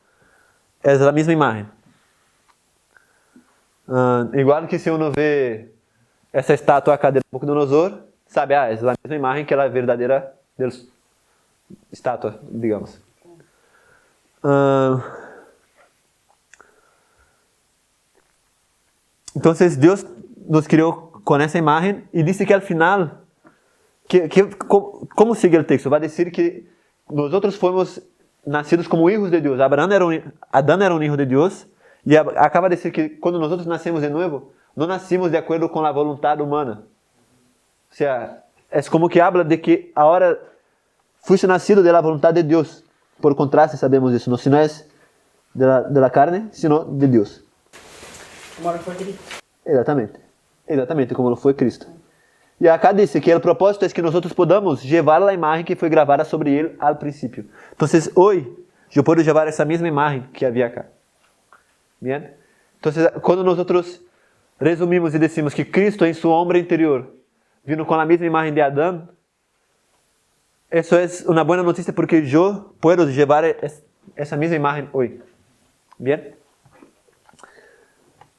es la misma imagen. Igual que si uno ve essa estátua acá del Nabucodonosor, sabe, es la misma imagen que la verdadera estátua, digamos. Entonces Dios nos criou com essa imagem e disse que al final, como sigue o texto? Vai dizer que nós fomos nascidos como hijos de Deus. Adão era um hijo de Deus e acaba de dizer que quando nós nascemos de novo, não nascimos de acordo com a vontade humana. O sea, é como que habla de que agora fuiste nacido de la vontade de Deus. Por contraste, sabemos isso. No, si no es de la carne, sino de Deus. Como lo fue Cristo. Exatamente como lo foi Cristo. E acá diz que o propósito é que nós podamos levar a imagem que foi gravada sobre ele al princípio. Então, hoje, eu posso levar essa mesma imagem que havia acá. Bien? Então, quando nós resumimos e decimos que Cristo em seu homem interior vino com a mesma imagem de Adão, isso é uma boa notícia porque eu posso levar essa mesma imagem hoje. Bien?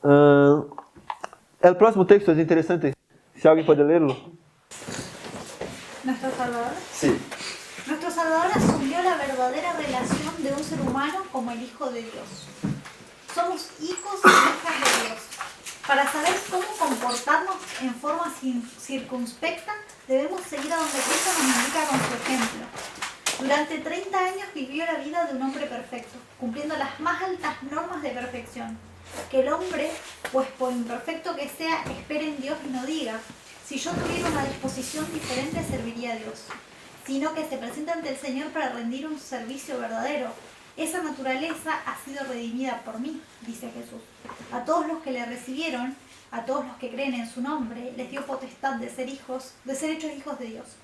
O próximo texto é interessante. Si alguien puede leerlo. ¿Nuestro Salvador? Sí. Nuestro Salvador asumió la verdadera relación de un ser humano como el Hijo de Dios. Somos hijos y hijas de Dios. Para saber cómo comportarnos en forma circunspecta, debemos seguir a donde Cristo nos indica con su ejemplo. Durante 30 años vivió la vida de un hombre perfecto, cumpliendo las más altas normas de perfección. Que el hombre, pues por imperfecto que sea, espere en Dios y no diga, si yo tuviera una disposición diferente serviría a Dios, sino que se presente ante el Señor para rendir un servicio verdadero. Esa naturaleza ha sido redimida por mí, dice Jesús. A todos los que le recibieron, a todos los que creen en su nombre, les dio potestad de ser hechos hijos de Dios.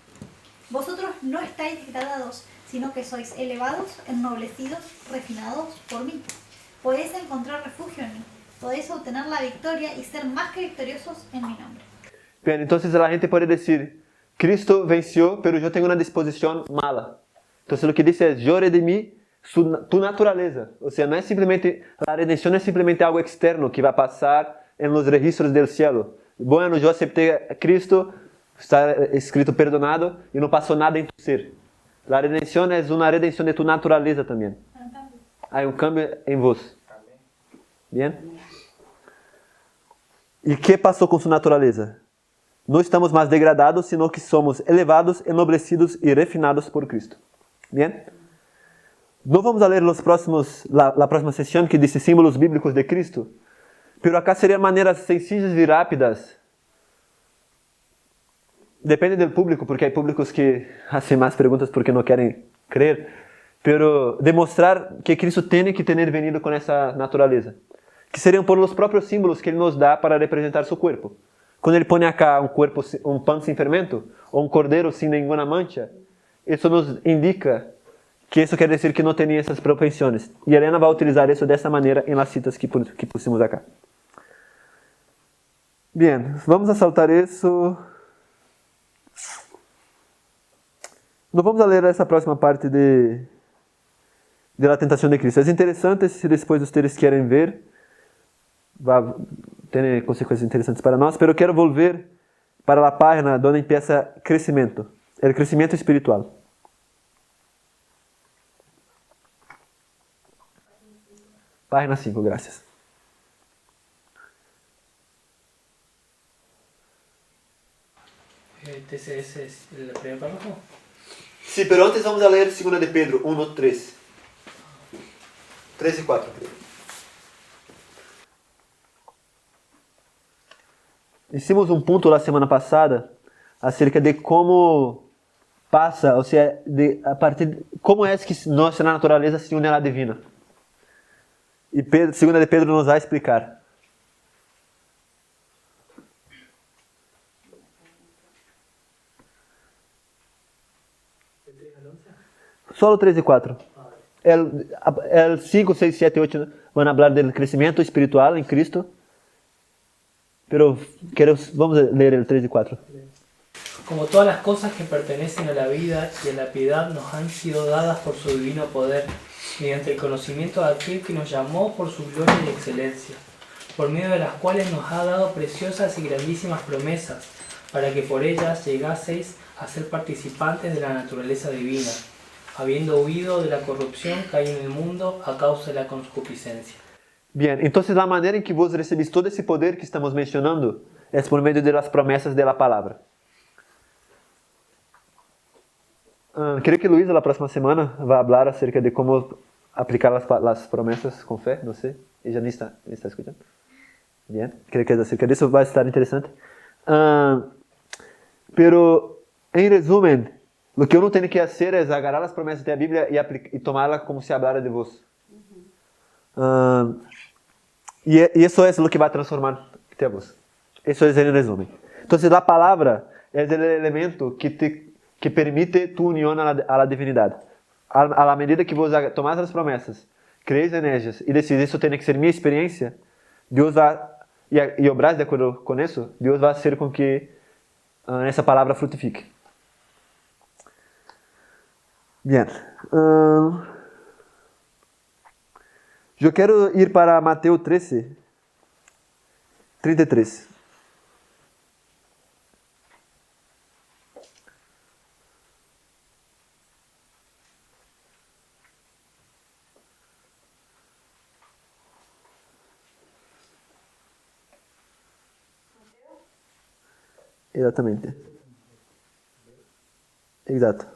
Vosotros no estáis degradados, sino que sois elevados, ennoblecidos, refinados por mí. Podéis encontrar refugio en mí, podéis obtener la victoria y ser más que victoriosos en mi nombre. Bien, entonces la gente puede decir, Cristo venció, pero yo tengo una disposición mala. Entonces lo que dice es, yo redimí tu naturaleza. O sea, no es simplemente, la redención no es simplemente algo externo que va a pasar en los registros del cielo. Bueno, yo acepté a Cristo, está escrito perdonado y no pasó nada en tu ser. La redención es una redención de tu naturaleza también. Hay un cambio en vos. Bien? ¿Y qué pasó con su naturaleza? No estamos más degradados, sino que somos elevados, ennoblecidos y refinados por Cristo. Bien? No vamos a leer la próxima sesión que dice símbolos bíblicos de Cristo, pero acá serían maneras sencillas y rápidas. Depende del público, porque hay públicos que hacen más preguntas porque no quieren creer. Pero demostrar que Cristo tiene que tener venido con esa naturaleza, que serían por los propios símbolos que Él nos da para representar su cuerpo. Cuando Él pone acá un pan sin fermento, o un cordero sin ninguna mancha, eso nos indica que eso quiere decir que no tenía esas propensiones. Y Elena va a utilizar eso de esa manera en las citas que pusimos acá. Bien, vamos a saltar eso. No vamos a leer essa próxima parte de la tentación de Cristo. Es interesante, si después ustedes quieren ver, va a tener consecuencias interesantes para nós, pero quiero volver para la página donde empieza crecimiento, el crecimiento espiritual. Página 5, gracias. ¿Ese es el primer párrafo? Sí, pero antes vamos a leer 2 de Pedro 1, 3. 3 y 4. Hicimos un punto la semana pasada acerca de cómo pasa, o sea, cómo es que nuestra naturaleza se une a la divina. Y 2 de Pedro nos va a explicar. Solo 3 y 4. El 5, 6, 7 y 8 van a hablar del crecimiento espiritual en Cristo. Pero vamos a leer el 3 y 4. Como todas las cosas que pertenecen a la vida y a la piedad nos han sido dadas por su divino poder, mediante el conocimiento de aquel que nos llamó por su gloria y excelencia, por medio de las cuales nos ha dado preciosas y grandísimas promesas, para que por ellas llegaseis a ser participantes de la naturaleza divina, habiendo huido de la corrupción que hay en el mundo a causa de la concupiscencia. Bien, entonces la manera en que vos recibís todo ese poder que estamos mencionando es por medio de las promesas de la palabra. Creo que Luisa la próxima semana va a hablar acerca de cómo aplicar las promesas con fe, no sé, ella ni está escuchando. Bien, creo que acerca de eso va a estar interesante. Pero, en resumen, lo que uno tiene que hacer es agarrar las promesas de la Biblia y tomarlas como si hablara de vos. Y eso es lo que va a transformar a vos. Eso es el resumen. Entonces, la palabra es el elemento que permite tu unión a la divinidad. A la medida que vos tomás las promesas, crees en ellas y decís, eso tiene que ser mi experiencia, Dios va, y obras de acuerdo con eso, Dios va a hacer con que esa palabra frutifique. Bien. Yo quiero ir para Mateo 13, 33. Exatamente. Exato.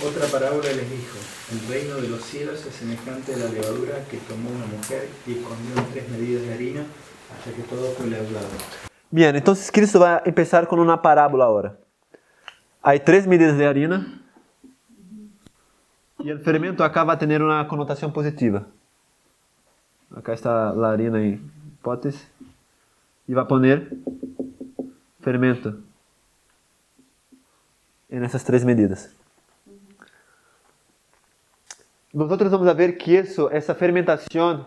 Otra parábola les dijo: el reino de los cielos es semejante a la levadura que tomó una mujer y escondió en 3 medidas de harina hasta que todo fue leudado. Bien, entonces Cristo va a empezar con una parábola ahora. Hay 3 medidas de harina y el fermento acá va a tener una connotación positiva. Acá está la harina en potes y va a poner fermento en esas 3 medidas. Nosotros vamos a ver que esa fermentación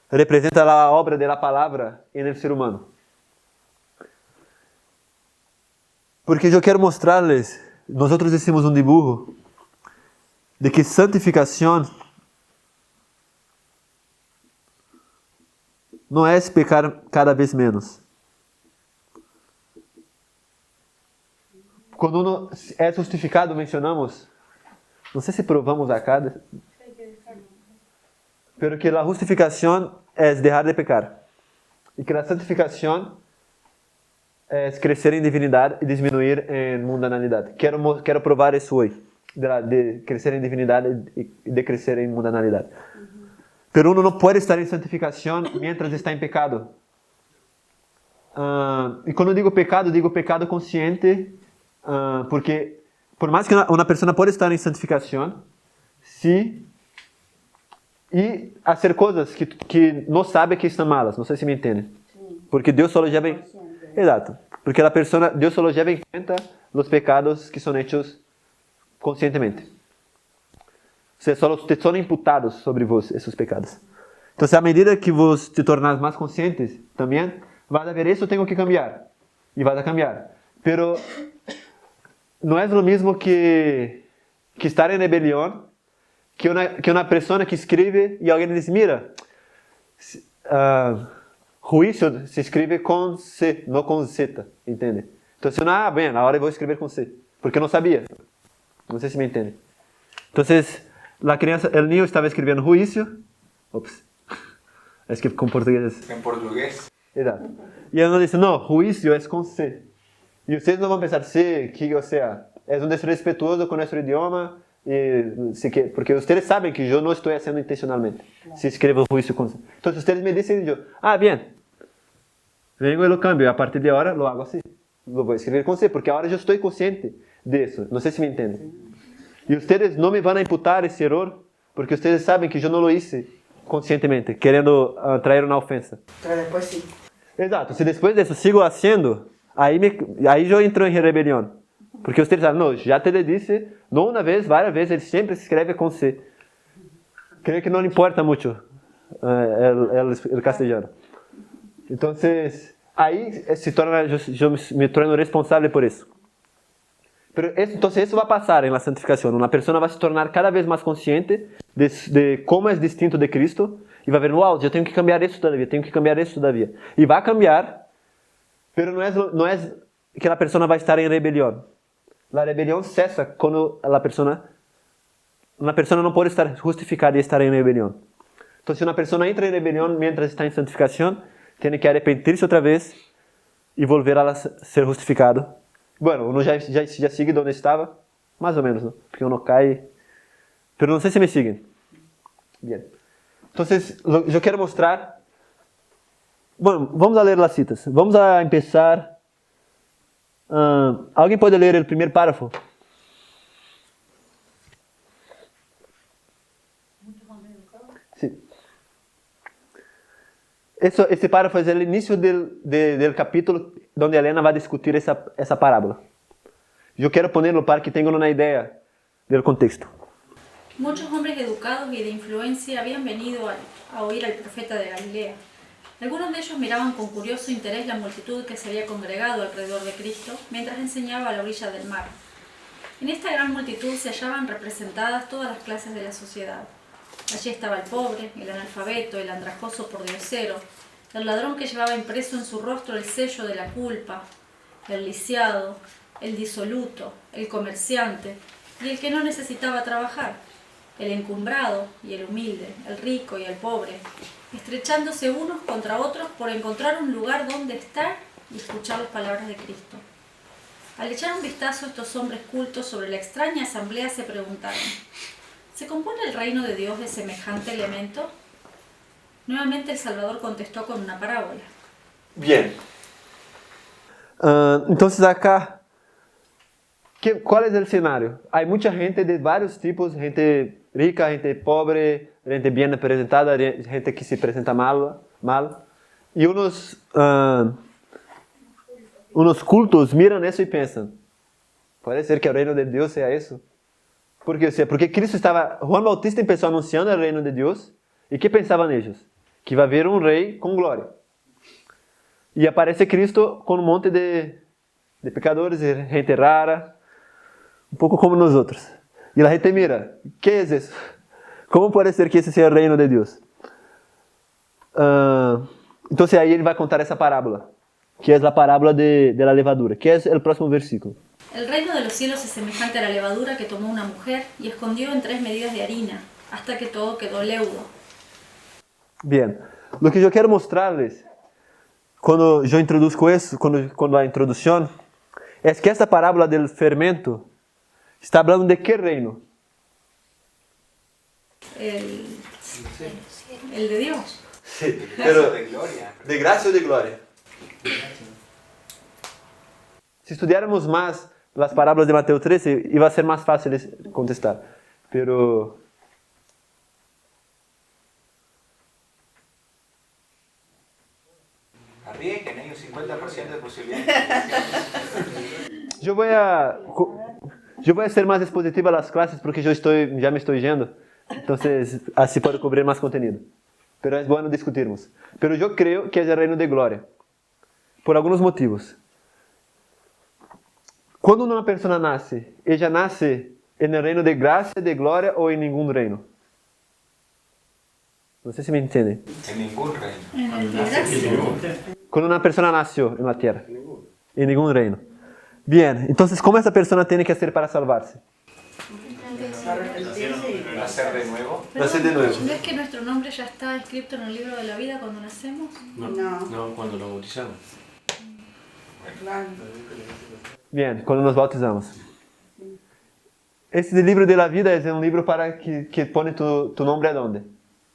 representa la obra de la palabra en el ser humano. Porque yo quiero mostrarles, nosotros hicimos un dibujo de que santificación no es pecar cada vez menos. Cuando uno es justificado, mencionamos, no sé si probamos acá, pero que la justificación es dejar de pecar. Y que la santificación es crecer en divinidad y disminuir en mundanalidad. Quiero probar eso hoy, de crecer en divinidad y de crecer en mundanalidad. Pero uno no puede estar en santificación mientras está en pecado. Y cuando digo pecado consciente, porque por más que una persona puede estar en santificación, y hacer cosas que no sabe que están malas, no sé si me entienden. Porque Dios solo lleva Exato. Porque Dios solo lleva en cuenta los pecados que son hechos conscientemente. O sea, solo te son imputados sobre vos esos pecados. Entonces, a medida que vos te tornas más conscientes, también vas a ver, eso tengo que cambiar. Y vas a cambiar. Pero no es lo mismo que estar en rebelión, que una persona que escribe y alguien dice, mira, juicio se escribe con C, no con Z, ¿entiende? Entonces, bien, ahora voy a escribir con C, porque no sabía. No sé si me entiende. Entonces, el niño estaba escribiendo juicio. Ups. Es que con portugués. En portugués. Exacto. Y él nos dice, no, juicio es con C. Y ustedes no van a pensar, sí, o sea, es un desrespetuoso con nuestro idioma, porque ustedes saben que yo no estoy haciendo intencionalmente. Si escribo juicio con C. Entonces ustedes me dicen, yo, bien, vengo y lo cambio, a partir de ahora lo hago así. Lo voy a escribir con C, porque ahora yo estoy consciente de eso. No sé si me entienden. Y ustedes no me van a imputar ese error, porque ustedes saben que yo no lo hice conscientemente, queriendo traer una ofensa. Pero después sí. Exacto, si después de eso sigo haciendo, aí yo entro en rebelión. Porque ustedes saben, no, ya te le dice, no una vez, varias veces, él siempre se escribe con C. Creo que no le importa mucho el castellano. Entonces, Ahí se torna, yo me torno responsable por eso. Pero entonces eso va a pasar en la santificación. Una persona va a se tornar cada vez más consciente de cómo es distinto de Cristo y va a ver, wow, yo tengo que cambiar eso todavía, tengo que cambiar eso todavía. Y va a cambiar, pero no es que la persona va a estar en rebelión. La rebelión cesa cuando una persona no puede estar justificada y estar en rebelión. Entonces, si una persona entra en rebelión mientras está en santificación, tiene que arrepentirse otra vez y volver a ser justificado. Bueno, uno ya sigue donde estaba, más o menos, ¿no? Porque uno cae. Pero no sé si me siguen. Bien. Entonces, yo quiero mostrar. Bueno, vamos a leer las citas. Vamos a empezar. ¿Alguien puede leer el primer párrafo? Sí. Ese párrafo es el inicio del capítulo donde Elena va a discutir esa parábola. Yo quiero ponerlo para que tengan una idea del contexto. Muchos hombres educados y de influencia habían venido a oír al profeta de Galilea. Algunos de ellos miraban con curioso interés la multitud que se había congregado alrededor de Cristo mientras enseñaba a la orilla del mar. En esta gran multitud se hallaban representadas todas las clases de la sociedad. Allí estaba el pobre, el analfabeto, el andrajoso pordiosero, el ladrón que llevaba impreso en su rostro el sello de la culpa, el lisiado, el disoluto, el comerciante y el que no necesitaba trabajar, el encumbrado y el humilde, el rico y el pobre, estrechándose unos contra otros por encontrar un lugar donde estar y escuchar las palabras de Cristo. Al echar un vistazo a estos hombres cultos sobre la extraña asamblea se preguntaron: ¿se compone el reino de Dios de semejante elemento? Nuevamente el Salvador contestó con una parábola. Bien. Entonces acá, ¿cuál es el escenario? Hay mucha gente de varios tipos, gente rica, gente pobre, gente bien presentada, gente que se presenta mal. Y unos cultos miran eso y piensan, ¿puede ser que el reino de Dios sea eso? Porque Cristo Juan Bautista empezó anunciando el reino de Dios. ¿Y qué pensaban ellos? Que iba a haber un rey con gloria. Y aparece Cristo con un monte de pecadores, de gente rara, un poco como nosotros. Y la gente mira, ¿qué es eso? ¿Cómo puede ser que ese sea el reino de Dios? Entonces ahí él va a contar esa parábola, que es la parábola de la levadura, que es el próximo versículo. El reino de los cielos es semejante a la levadura que tomó una mujer y escondió en 3 medidas de harina, hasta que todo quedó leudo. Bien, lo que yo quiero mostrarles, cuando yo introduzco eso, cuando la introducción, es que esta parábola del fermento está hablando de qué reino. El de Dios. Sí, pero de gracia o de gloria. Si estudiáramos más las parábolas de Mateo 13, iba a ser más fácil contestar. Pero Arriesguen, hay un 50% de posibilidades. yo voy a ser más expositiva a las clases porque ya me estoy yendo. Entonces, así puedo cubrir más contenido. Pero es bueno discutirmos. Pero yo creo que es el reino de gloria. Por algunos motivos. Cuando una persona nace, ella nace en el reino de gracia, de gloria o en ningún reino. No sé si me entienden. En ningún reino. En el de gracia. Cuando una persona nació en la tierra. En ningún reino. Bien, entonces, ¿cómo esa persona tiene que hacer para salvarse? Nacer de nuevo. Nacer de nuevo. ¿No es que nuestro nombre ya está escrito en el libro de la vida cuando nacemos? No, cuando lo bautizamos. Bien, cuando nos bautizamos. Este libro de la vida es un libro para que pone tu nombre ¿a dónde?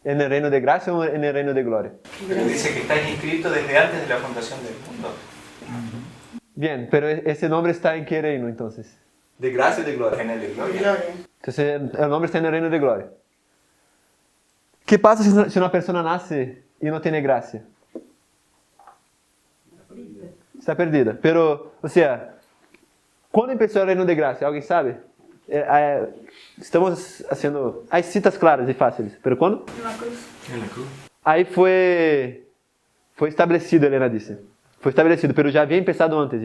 ¿En el reino de gracia o en el reino de gloria? Pero dice que estás inscrito desde antes de la fundación del mundo. Bien, pero ese nombre está en qué reino entonces? ¿De gracia o de gloria? En el de gloria. Entonces el nombre está en el reino de gloria. ¿Qué pasa si una persona nace y no tiene gracia? Está perdida. Pero, o sea, ¿cuándo empezó el reino de gracia? ¿Alguien sabe? Estamos haciendo... Hay citas claras y fáciles, pero ¿cuándo? En la cruz. Ahí fue establecido, Elena dice. Foi estabelecido, pero já havia começado antes.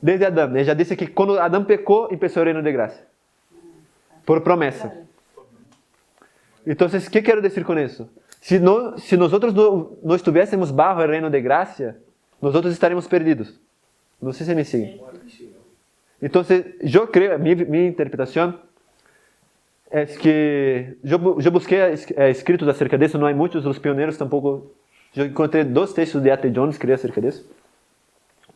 Desde Adão. Ele já disse que quando Adão pecou, começou o reino de graça. Por promessa. Então, o que quero dizer com isso? Se nós não estivéssemos bajo o reino de graça, nós estaremos perdidos. Não sei se me siguen. Então, eu creio, minha interpretação é que eu busquei escritos acerca disso, não há muitos, os pioneiros tampouco. Eu encontrei 2 textos de A.T. Jones que escreveu acerca disso.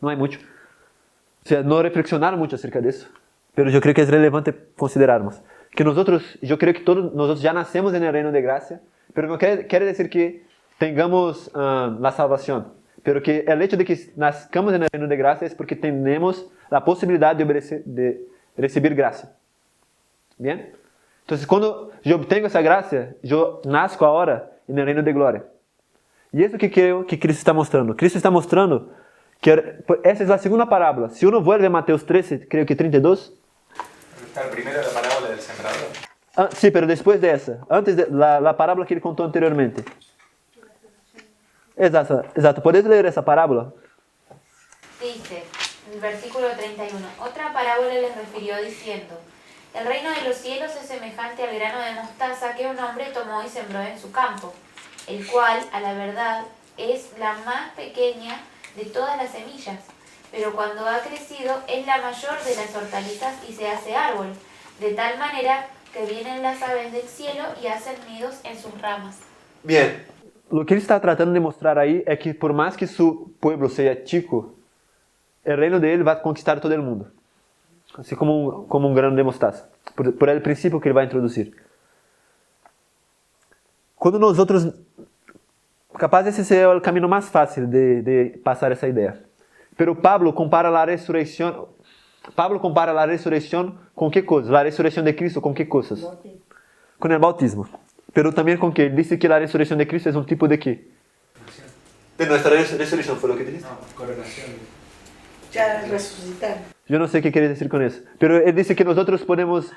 Não há muito. Ou seja, não reflexionaram muito acerca disso. Mas eu creio que é relevante considerarmos. Que eu creio que todos nós já nascemos no reino de graça, mas não quer dizer que tenhamos a salvação. Mas que o hecho de que nascamos no reino de graça é porque temos a possibilidade de receber graça. Bem? Então, quando eu obtenho essa graça, eu nasco agora no reino de glória. E isso que creio que Cristo está mostrando. Cristo está mostrando que essa é a segunda parábola. Se uno vuelve a Mateus 13, creio que 32. Primero la parábola del sembrador. Sí, pero después de esa. Antes de la parábola que ele contou anteriormente. Exato. ¿Puedes leer esa parábola? Dice, en el versículo 31, otra parábola les refirió diciendo, el reino de los cielos es semejante al grano de mostaza que un hombre tomó y sembró en su campo, el cual, a la verdad, es la más pequeña de todas las semillas, pero cuando ha crecido es la mayor de las hortalizas y se hace árbol, de tal manera que vienen las aves del cielo y hacen nidos en sus ramas. Bien. Lo que ele está tratando de mostrar aí é que por mais que seu pueblo seja chico, o reino dele vai conquistar todo o mundo. Assim como um grano de mostaza. Por el princípio que ele vai introduzir. Quando nós outros... Capaz esse seja o caminho mais fácil de passar essa ideia. Pero Pablo compara a ressurreição com que coisas? A ressurreição de Cristo com que coisas? Com o bautismo. Pero também com que? Ele disse que a ressurreição de Cristo é um tipo de quê? De nossa ressurreição, foi o que disse? No, coronación. Ya resucitar. Eu não sei o que quer dizer com isso. Pero ele disse que nós podemos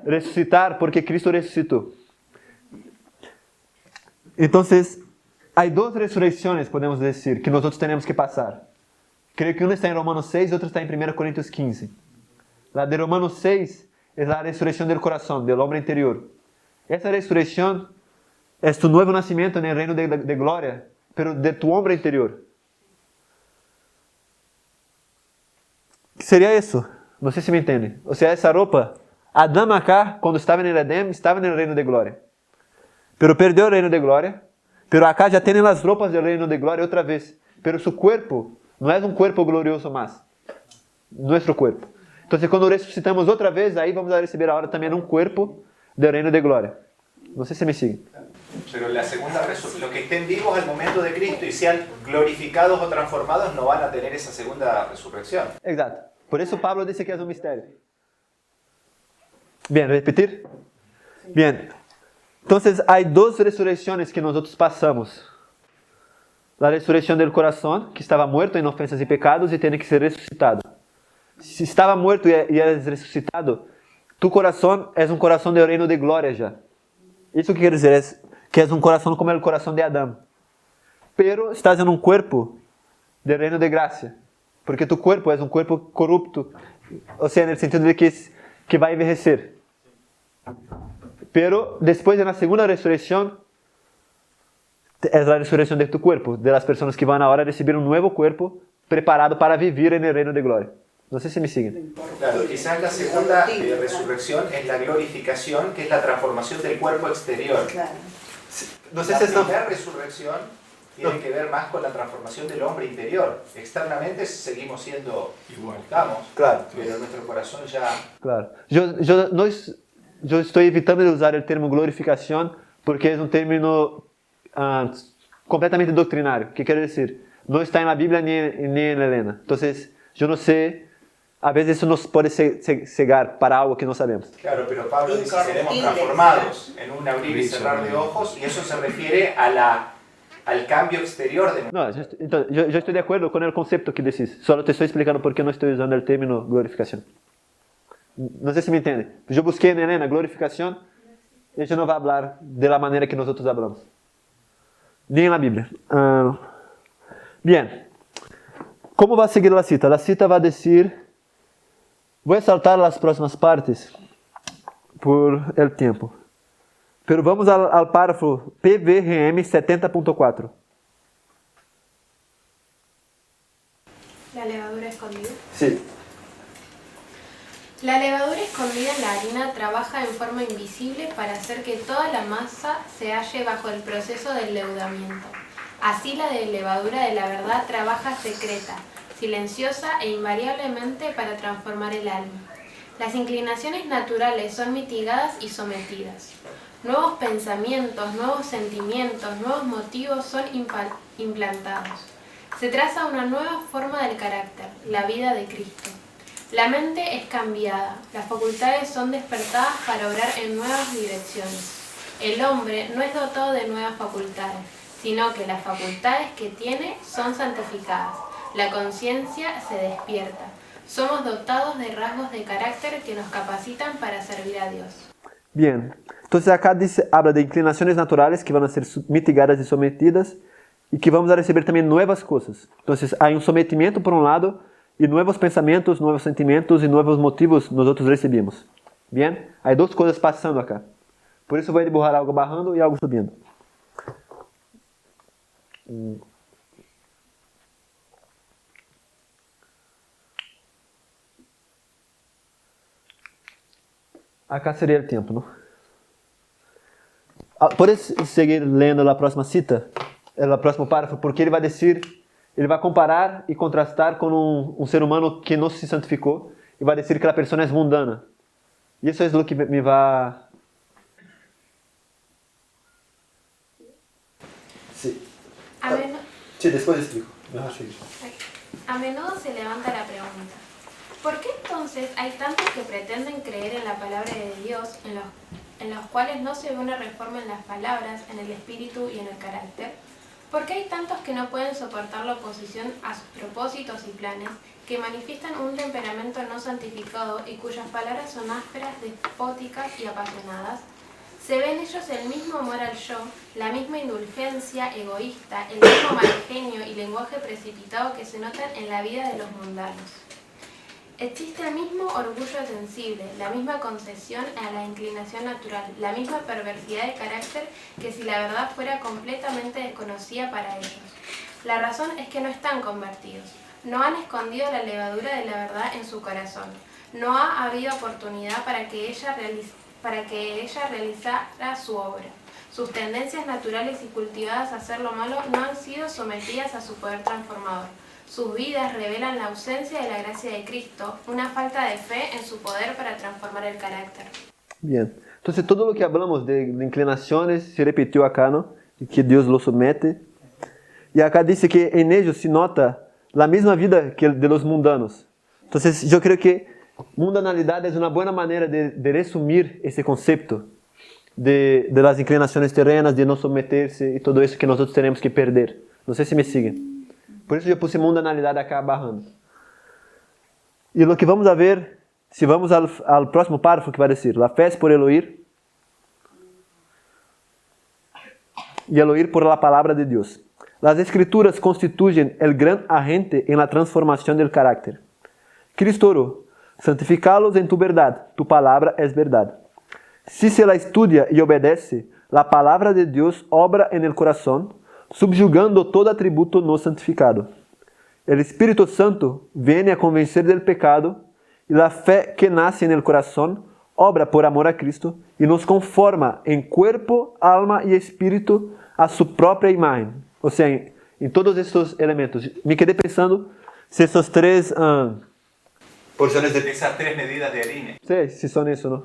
ressuscitar porque Cristo ressuscitou. Então, há 2 ressurreições, podemos dizer, que nós temos que passar. Creio que uma está em Romanos 6 e outra está em 1 Coríntios 15. A de Romanos 6 é a ressurreição do coração, do homem interior. Essa ressurreição é tu novo nascimento no reino de glória, pero de tu homem interior. Que seria isso? Não sei se me entende. Ou seja, essa roupa, Adão acá, quando estava no Edém, estava no reino de glória. Pero perdeu o reino de glória, pero acá já tem as roupas do reino de glória outra vez. Pero seu corpo não é um corpo glorioso mais. Nosso corpo. Então, quando ressuscitamos outra vez, aí vamos a receber agora também um corpo del reino de gloria. No sé si me siguen. Pero la segunda resurrección, los que estén vivos al momento de Cristo y sean glorificados o transformados no van a tener esa segunda resurrección. Exacto. Por eso Pablo dice que es un misterio. Bien, repetir. Bien. Entonces hay 2 resurrecciones que nosotros pasamos. La resurrección del corazón, que estaba muerto en ofensas y pecados y tiene que ser resucitado. Si estaba muerto y eres resucitado, tu coração é um coração de reino de glória já. Isso que quer dizer é que é um coração como o coração de Adão. Pero estás em um corpo de reino de graça. Porque tu corpo é um corpo corrupto. Ou seja, no sentido de que vai envelhecer. Pero depois, na segunda ressurreição, é a ressurreição de tu corpo. De las pessoas que vão agora receber um novo corpo preparado para viver no reino de glória. No sé si me siguen. Claro, quizás la segunda resurrección es la glorificación, que es la transformación del cuerpo exterior. Claro. No sé la si primera resurrección tiene que ver más con la transformación del hombre interior. Externamente seguimos siendo igual, estamos, claro, pero nuestro corazón ya... Claro. Yo estoy evitando de usar el termo glorificación porque es un término completamente doctrinario. ¿Qué quiere decir? No está en la Biblia ni en Helena. Entonces, yo no sé... A veces eso nos puede cegar para algo que no sabemos. Claro, pero Pablo dice que seremos transformados en un abrir y cerrar de ojos, y eso se refiere al cambio exterior de... No, yo estoy de acuerdo con el concepto que decís. Solo te estoy explicando por qué no estoy usando el término glorificación. No sé si me entiende. Yo busqué en Helena glorificación y ella no va a hablar de la manera que nosotros hablamos. Ni en la Biblia. Bien. ¿Cómo va a seguir la cita? La cita va a decir... Voy a saltar las próximas partes por el tiempo. Pero vamos al párrafo PVGM 70.4. La levadura escondida. Sí. La levadura escondida en la harina trabaja en forma invisible para hacer que toda la masa se halle bajo el proceso del leudamiento. Así la de levadura de la verdad trabaja secreta, silenciosa e invariablemente para transformar el alma. Las inclinaciones naturales son mitigadas y sometidas. Nuevos pensamientos, nuevos sentimientos, nuevos motivos son implantados. Se traza una nueva forma del carácter, la vida de Cristo. La mente es cambiada, las facultades son despertadas para obrar en nuevas direcciones. El hombre no es dotado de nuevas facultades, sino que las facultades que tiene son santificadas. La conciencia se despierta. Somos dotados de rasgos de carácter que nos capacitan para servir a Dios. Bien, entonces acá habla de inclinaciones naturales que van a ser mitigadas y sometidas y que vamos a recibir también nuevas cosas. Entonces hay un sometimiento por un lado y nuevos pensamientos, nuevos sentimientos y nuevos motivos nosotros recibimos. Bien, hay dos cosas pasando acá. Por eso voy a dibujar algo bajando y algo subiendo. Acá seria o tempo, não? Podes seguir lendo a próxima cita, o próximo parágrafo, porque ele vai dizer, ele vai comparar e contrastar com um ser humano que não se santificou e vai dizer que a pessoa é mundana. E isso é o que me vai... Sí. Sí, depois explico. A menudo se levanta la pregunta, ¿por qué entonces hay tantos que pretenden creer en la palabra de Dios, en los cuales no se ve una reforma en las palabras, en el espíritu y en el carácter? ¿Por qué hay tantos que no pueden soportar la oposición a sus propósitos y planes, que manifiestan un temperamento no santificado y cuyas palabras son ásperas, despóticas y apasionadas? Se ve en ellos el mismo amor al yo, la misma indulgencia egoísta, el mismo mal genio y lenguaje precipitado que se notan en la vida de los mundanos. Existe el mismo orgullo sensible, la misma concesión a la inclinación natural, la misma perversidad de carácter que si la verdad fuera completamente desconocida para ellos. La razón es que no están convertidos, no han escondido la levadura de la verdad en su corazón, no ha habido oportunidad para que ella realizara su obra. Sus tendencias naturales y cultivadas a hacer lo malo no han sido sometidas a su poder transformador. Sus vidas revelan la ausencia de la gracia de Cristo, una falta de fe en su poder para transformar el carácter. Bien, entonces todo lo que hablamos de inclinaciones se repitió acá, ¿no? Y que Dios lo somete. Y acá dice que en ellos se nota la misma vida que de los mundanos. Entonces yo creo que mundanalidad es una buena manera de resumir ese concepto de las inclinaciones terrenas, de no someterse y todo eso que nosotros tenemos que perder. No sé si me siguen. Por isso eu puse mundanalidade acá barrando. E o que vamos a ver, se vamos ao próximo párrafo, que vai dizer, la fe es por el oír, y el oír por la palabra de Dios. Las escrituras constituyen el gran agente en la transformación del carácter. Cristo oró, santificalos en tu verdad, tu palabra es verdad. Si se la estudia y obedece, la palabra de Dios obra en el corazón, subjugando todo atributo no santificado. El Espíritu Santo viene a convencer del pecado y la fe que nace en el corazón obra por amor a Cristo y nos conforma en cuerpo, alma y espíritu a su propia imagen. O sea, en todos estos elementos. Me quedé pensando si esos tres... porciones de esas tres medidas de harina. Sí, si son eso, ¿no?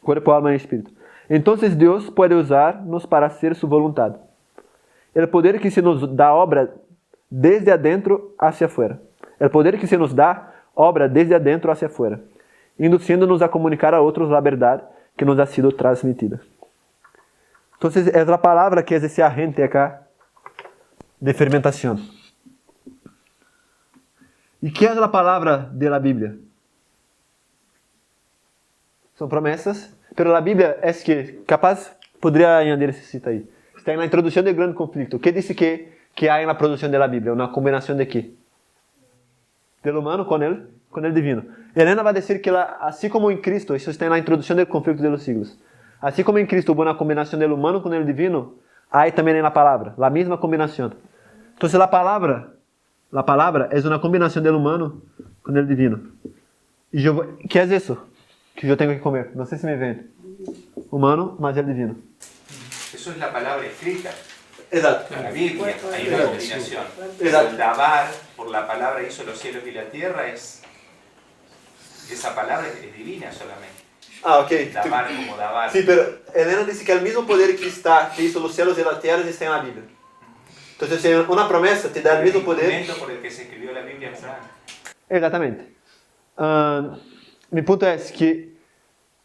Cuerpo, alma y espíritu. Entonces Dios puede usarnos para hacer su voluntad. El poder que se nos da obra desde adentro hacia afuera. El poder que se nos da obra desde adentro hacia afuera, induciendo-nos a comunicar a outros a verdade que nos ha sido transmitida. Então, é a palavra que é esse agente acá de fermentação. E que é a palavra de la Bíblia? São promessas, pero a Bíblia é que, capaz, poderia añadir esse cita aí. Está en la introducción del gran conflicto. ¿Qué dice que hay en la producción de la Biblia? ¿Una combinación de qué? Del humano con el divino. Elena va a decir que así como en Cristo, eso está en la introducción del conflicto de los siglos, así como en Cristo hubo una combinación del humano con el divino, hay también en la palabra, la misma combinación. Entonces la palabra es una combinación del humano con el divino. Y ¿qué es eso? Que yo tengo que comer. No sé si me ven. Humano más el divino. Eso es la palabra escrita. Exacto. En la Biblia hay una combinación. El dabar, por la palabra hizo los cielos y la tierra, esa palabra es divina solamente. Ah, ok. Dabar como dabar. Sí, pero Elena dice que el mismo poder que hizo los cielos y la tierra está en la Biblia. Entonces, si una promesa te da el mismo poder. El por el que se escribió la Biblia es humano. Exactamente. Mi punto es que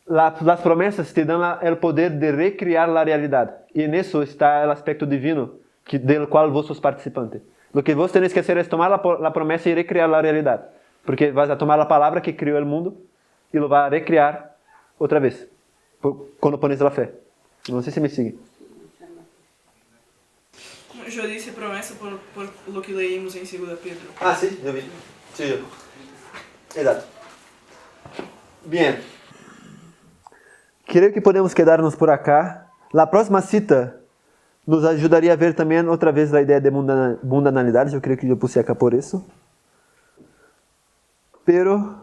las promesas te dan el poder de recrear la realidad. Y en eso está el aspecto divino del cual vos sos participante. Lo que vos tenés que hacer es tomar la promesa y recrear la realidad. Porque vas a tomar la palabra que creó el mundo y lo vas a recrear otra vez. Cuando pones la fe. No sé si me sigue. Yo dije promesa por lo que leímos en 2 Pedro. Ah, sí, yo vi. Sí, yo. Exacto. Bien. Creo que podemos quedarnos por acá. La próxima cita nos ajudaria a ver também outra vez a ideia de mundanalidade. Eu creio que eu puse acá por isso. Pero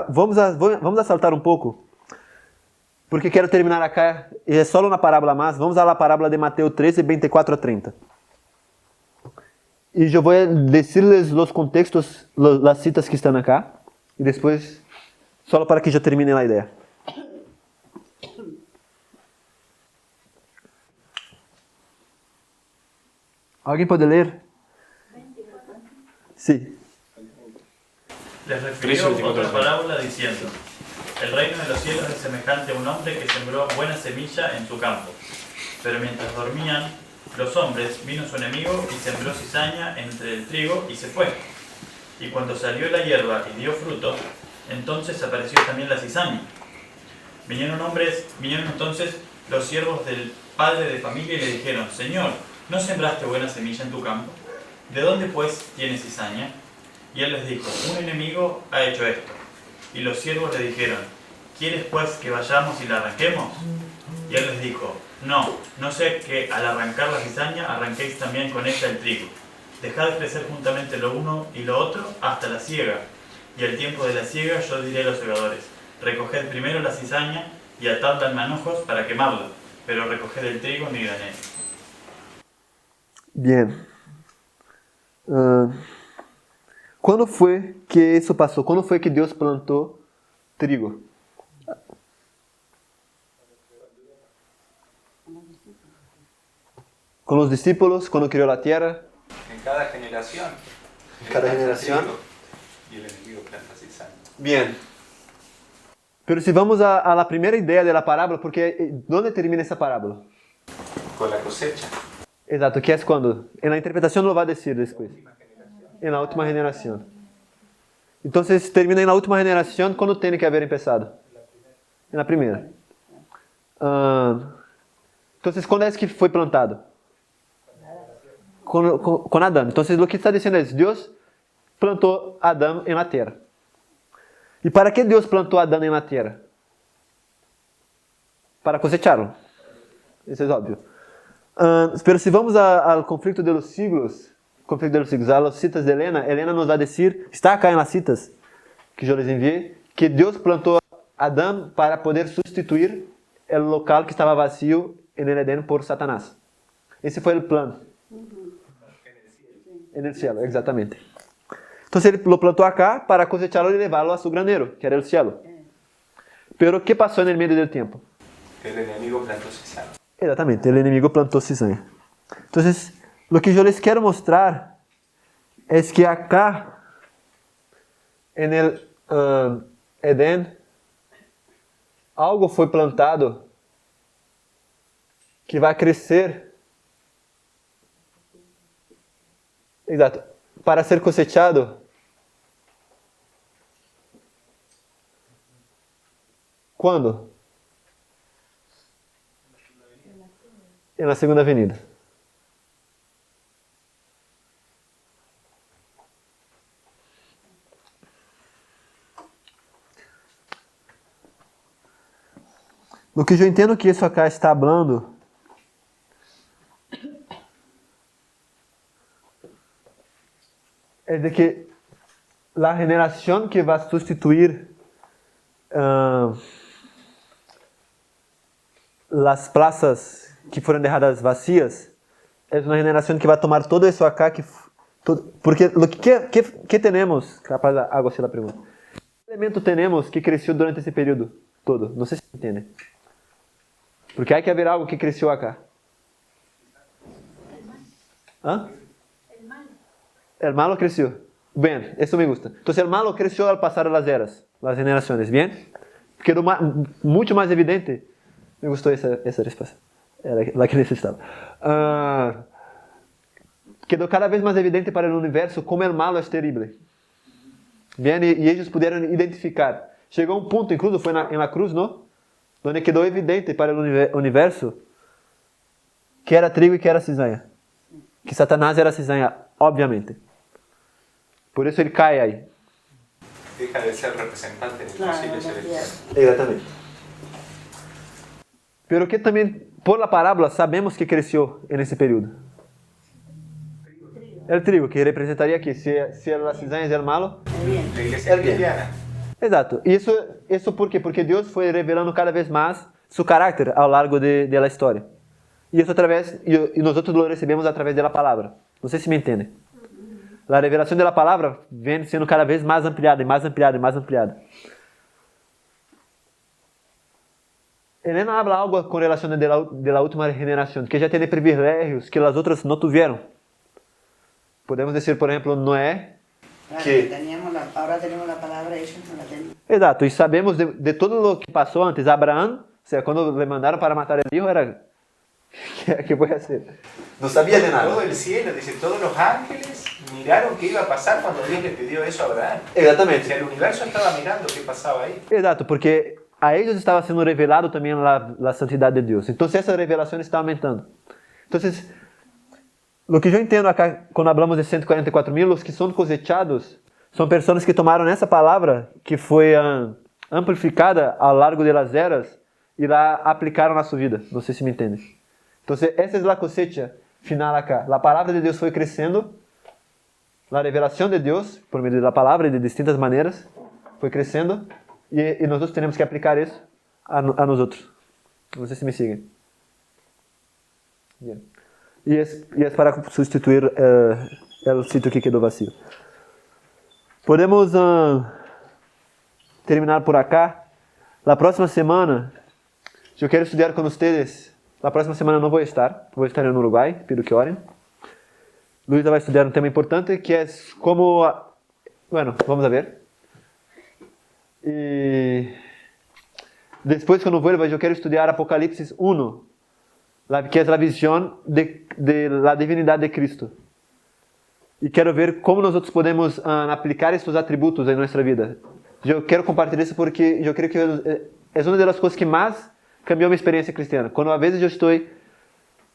vamos a saltar um pouco, porque quero terminar acá, e é só uma parábola mais. Vamos à parábola de Mateus 13, 24 a 30. E eu vou dizer-lhes os contextos, as citas que estão acá, e depois, só para que eu termine a ideia. ¿Alguien puede leer? Sí. Les refirió otra parábola diciendo: el reino de los cielos es semejante a un hombre que sembró buena semilla en su campo. Pero mientras dormían los hombres, vino su enemigo y sembró cizaña entre el trigo y se fue. Y cuando salió la hierba y dio fruto, entonces apareció también la cizaña. Vinieron entonces los siervos del padre de familia y le dijeron: Señor, ¿no sembraste buena semilla en tu campo? ¿De dónde pues tienes cizaña? Y él les dijo: un enemigo ha hecho esto. Y los siervos le dijeron: ¿quieres pues que vayamos y la arranquemos? Y él les dijo: no sea que al arrancar la cizaña arranquéis también con ella el trigo. Dejad crecer juntamente lo uno y lo otro hasta la siega. Y al tiempo de la siega yo diré a los segadores: recoged primero la cizaña y atadla en manojos para quemarla, pero recoged el trigo en mi granero. Bien. ¿Cuándo fue que eso pasó? ¿Cuándo fue que Dios plantó trigo? Con los discípulos, cuando creó la tierra. En cada generación. Cada generación. Y el enemigo planta cizaña. Bien. Pero si vamos a la primera idea de la parábola, porque ¿dónde termina esa parábola? Con la cosecha. Exato, que é quando? En la interpretación lo va a decir después. En la última generación. Entonces termina en la última generación, ¿cuándo tiene que haber empezado? En la primera. Entonces, ¿cuándo es que fue plantado? Con Adán. Entonces, lo que está diciendo es, Dios plantó a Adán en la tierra. ¿Y para qué Dios plantó a Adán en la tierra? Para cosecharlo. Eso es obvio. Pero si vamos al conflicto de los siglos, a las citas de Elena, Elena nos va a decir, está acá en las citas que yo les envié, que Dios plantó a Adán para poder sustituir el local que estaba vacío en el Edén por Satanás. Ese fue el plan. En el cielo, exactamente. Entonces él lo plantó acá para cosecharlo y llevarlo a su granero, que era el cielo. Pero ¿qué pasó en el medio del tiempo? El enemigo plantó cizaña. Exatamente, el enemigo plantó cizaña. Entonces, lo que yo les quiero mostrar es que acá, en el Edén, algo fue plantado que va a crecer. Exato. Para ser cosechado. ¿Cuándo? en la segunda venida. Lo que yo entiendo que eso acá está hablando es de que la generación que va a sustituir las plazas que fueron dejadas vacías es una generación que va a tomar todo eso acá porque lo que tenemos, capaz hago así la pregunta, ¿qué elemento tenemos que creció durante ese periodo todo? No sé si me entiende. Porque hay que haber algo que creció acá. ¿Ah? El malo creció. Bien, eso me gusta. Entonces el malo creció al pasar las eras, las generaciones. Bien. Quedó mucho más evidente. Me gustó esa respuesta. Era la que necesitaba. Quedó cada vez más evidente para el universo como el malo es terrible. Bien, y ellos pudieron identificar. Llegó un punto, incluso fue en la cruz, ¿no? Donde quedó evidente para el universo que era trigo y que era cizaña. Que Satanás era cizaña, obviamente. Por eso él cae ahí. Deja de ser representante en el concilio celestial. Exatamente. Pero que también, por la parábola, sabemos que creció en ese periodo. El trigo, que representaría que si la cizaña es el malo, La iglesia cristiana. Exato. E isso por quê? Porque Deus foi revelando cada vez mais seu caráter ao largo da história. E isso e nós lo recebemos através da palavra. Não sei se me entendem. A revelação da palavra vem sendo cada vez mais ampliada e mais ampliada e mais ampliada. Helena habla algo com relação à última geração, que já tem privilégios que as outras não tiveram. Podemos dizer, por exemplo, Noé, que ahora tenemos la palabra, ellos no la tenían. Exato, e sabemos de todo o que passou antes. Abraão, quando le mandaram para matar o hijo, era que puede ser. No sabía de nada. Todo el cielo, dice, todos los ángeles miraron qué iba a pasar cuando Dios le pidió eso a Abraham. Exatamente. O sea, el universo estaba mirando qué pasaba ahí. Exato, porque a ellos estava sendo revelado também a santidade de Deus. Então essa revelação está aumentando. Então, lo que eu entendo acá, quando hablamos de 144.000, os que são cosechados são pessoas que tomaram essa palavra que foi amplificada ao largo das eras e la aplicaram na sua vida. Não sei se me entendem. Então, essa é a cosecha final acá. A palavra de Deus foi crescendo, a revelação de Deus, por meio da palavra de distintas maneiras, foi crescendo e nós temos que aplicar isso a nós outros. Não sei se me seguem. Bien. Y es para sustituir el sitio que quedó vacío. Podemos terminar por acá. La próxima semana, yo quiero estudiar con ustedes. La próxima semana no voy a estar en Uruguay, pido que oren. Luisa va a estudiar un tema importante que es cómo... Bueno, vamos a ver. Y después cuando vuelva yo quiero estudiar Apocalipsis 1. Que é a visão da divindade de Cristo. E quero ver como nós podemos aplicar esses atributos em nossa vida. Eu quero compartilhar isso porque eu creio que é uma das coisas que mais cambiou minha experiência cristiana. Quando às vezes eu estou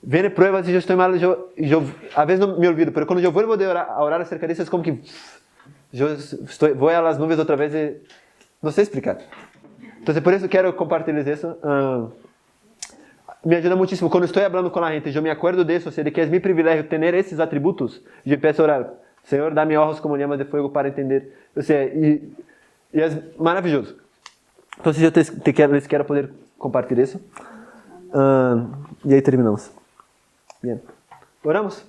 vendo provas e eu estou mal, às vezes não me olvido, mas quando eu vou a orar acerca disso, é como que eu vou às nuvens outra vez e não sei explicar. Então, por isso quero compartilhar isso. Me ajuda muchísimo. Quando estou falando com a gente, eu me acuerdo disso, de que é meu privilégio ter esses atributos. Eu peço a orar, Senhor, dá-me ojos como llamas de fogo para entender. E é maravilhoso. Então, les quero poder compartilhar isso. E aí terminamos. Bien. Oramos.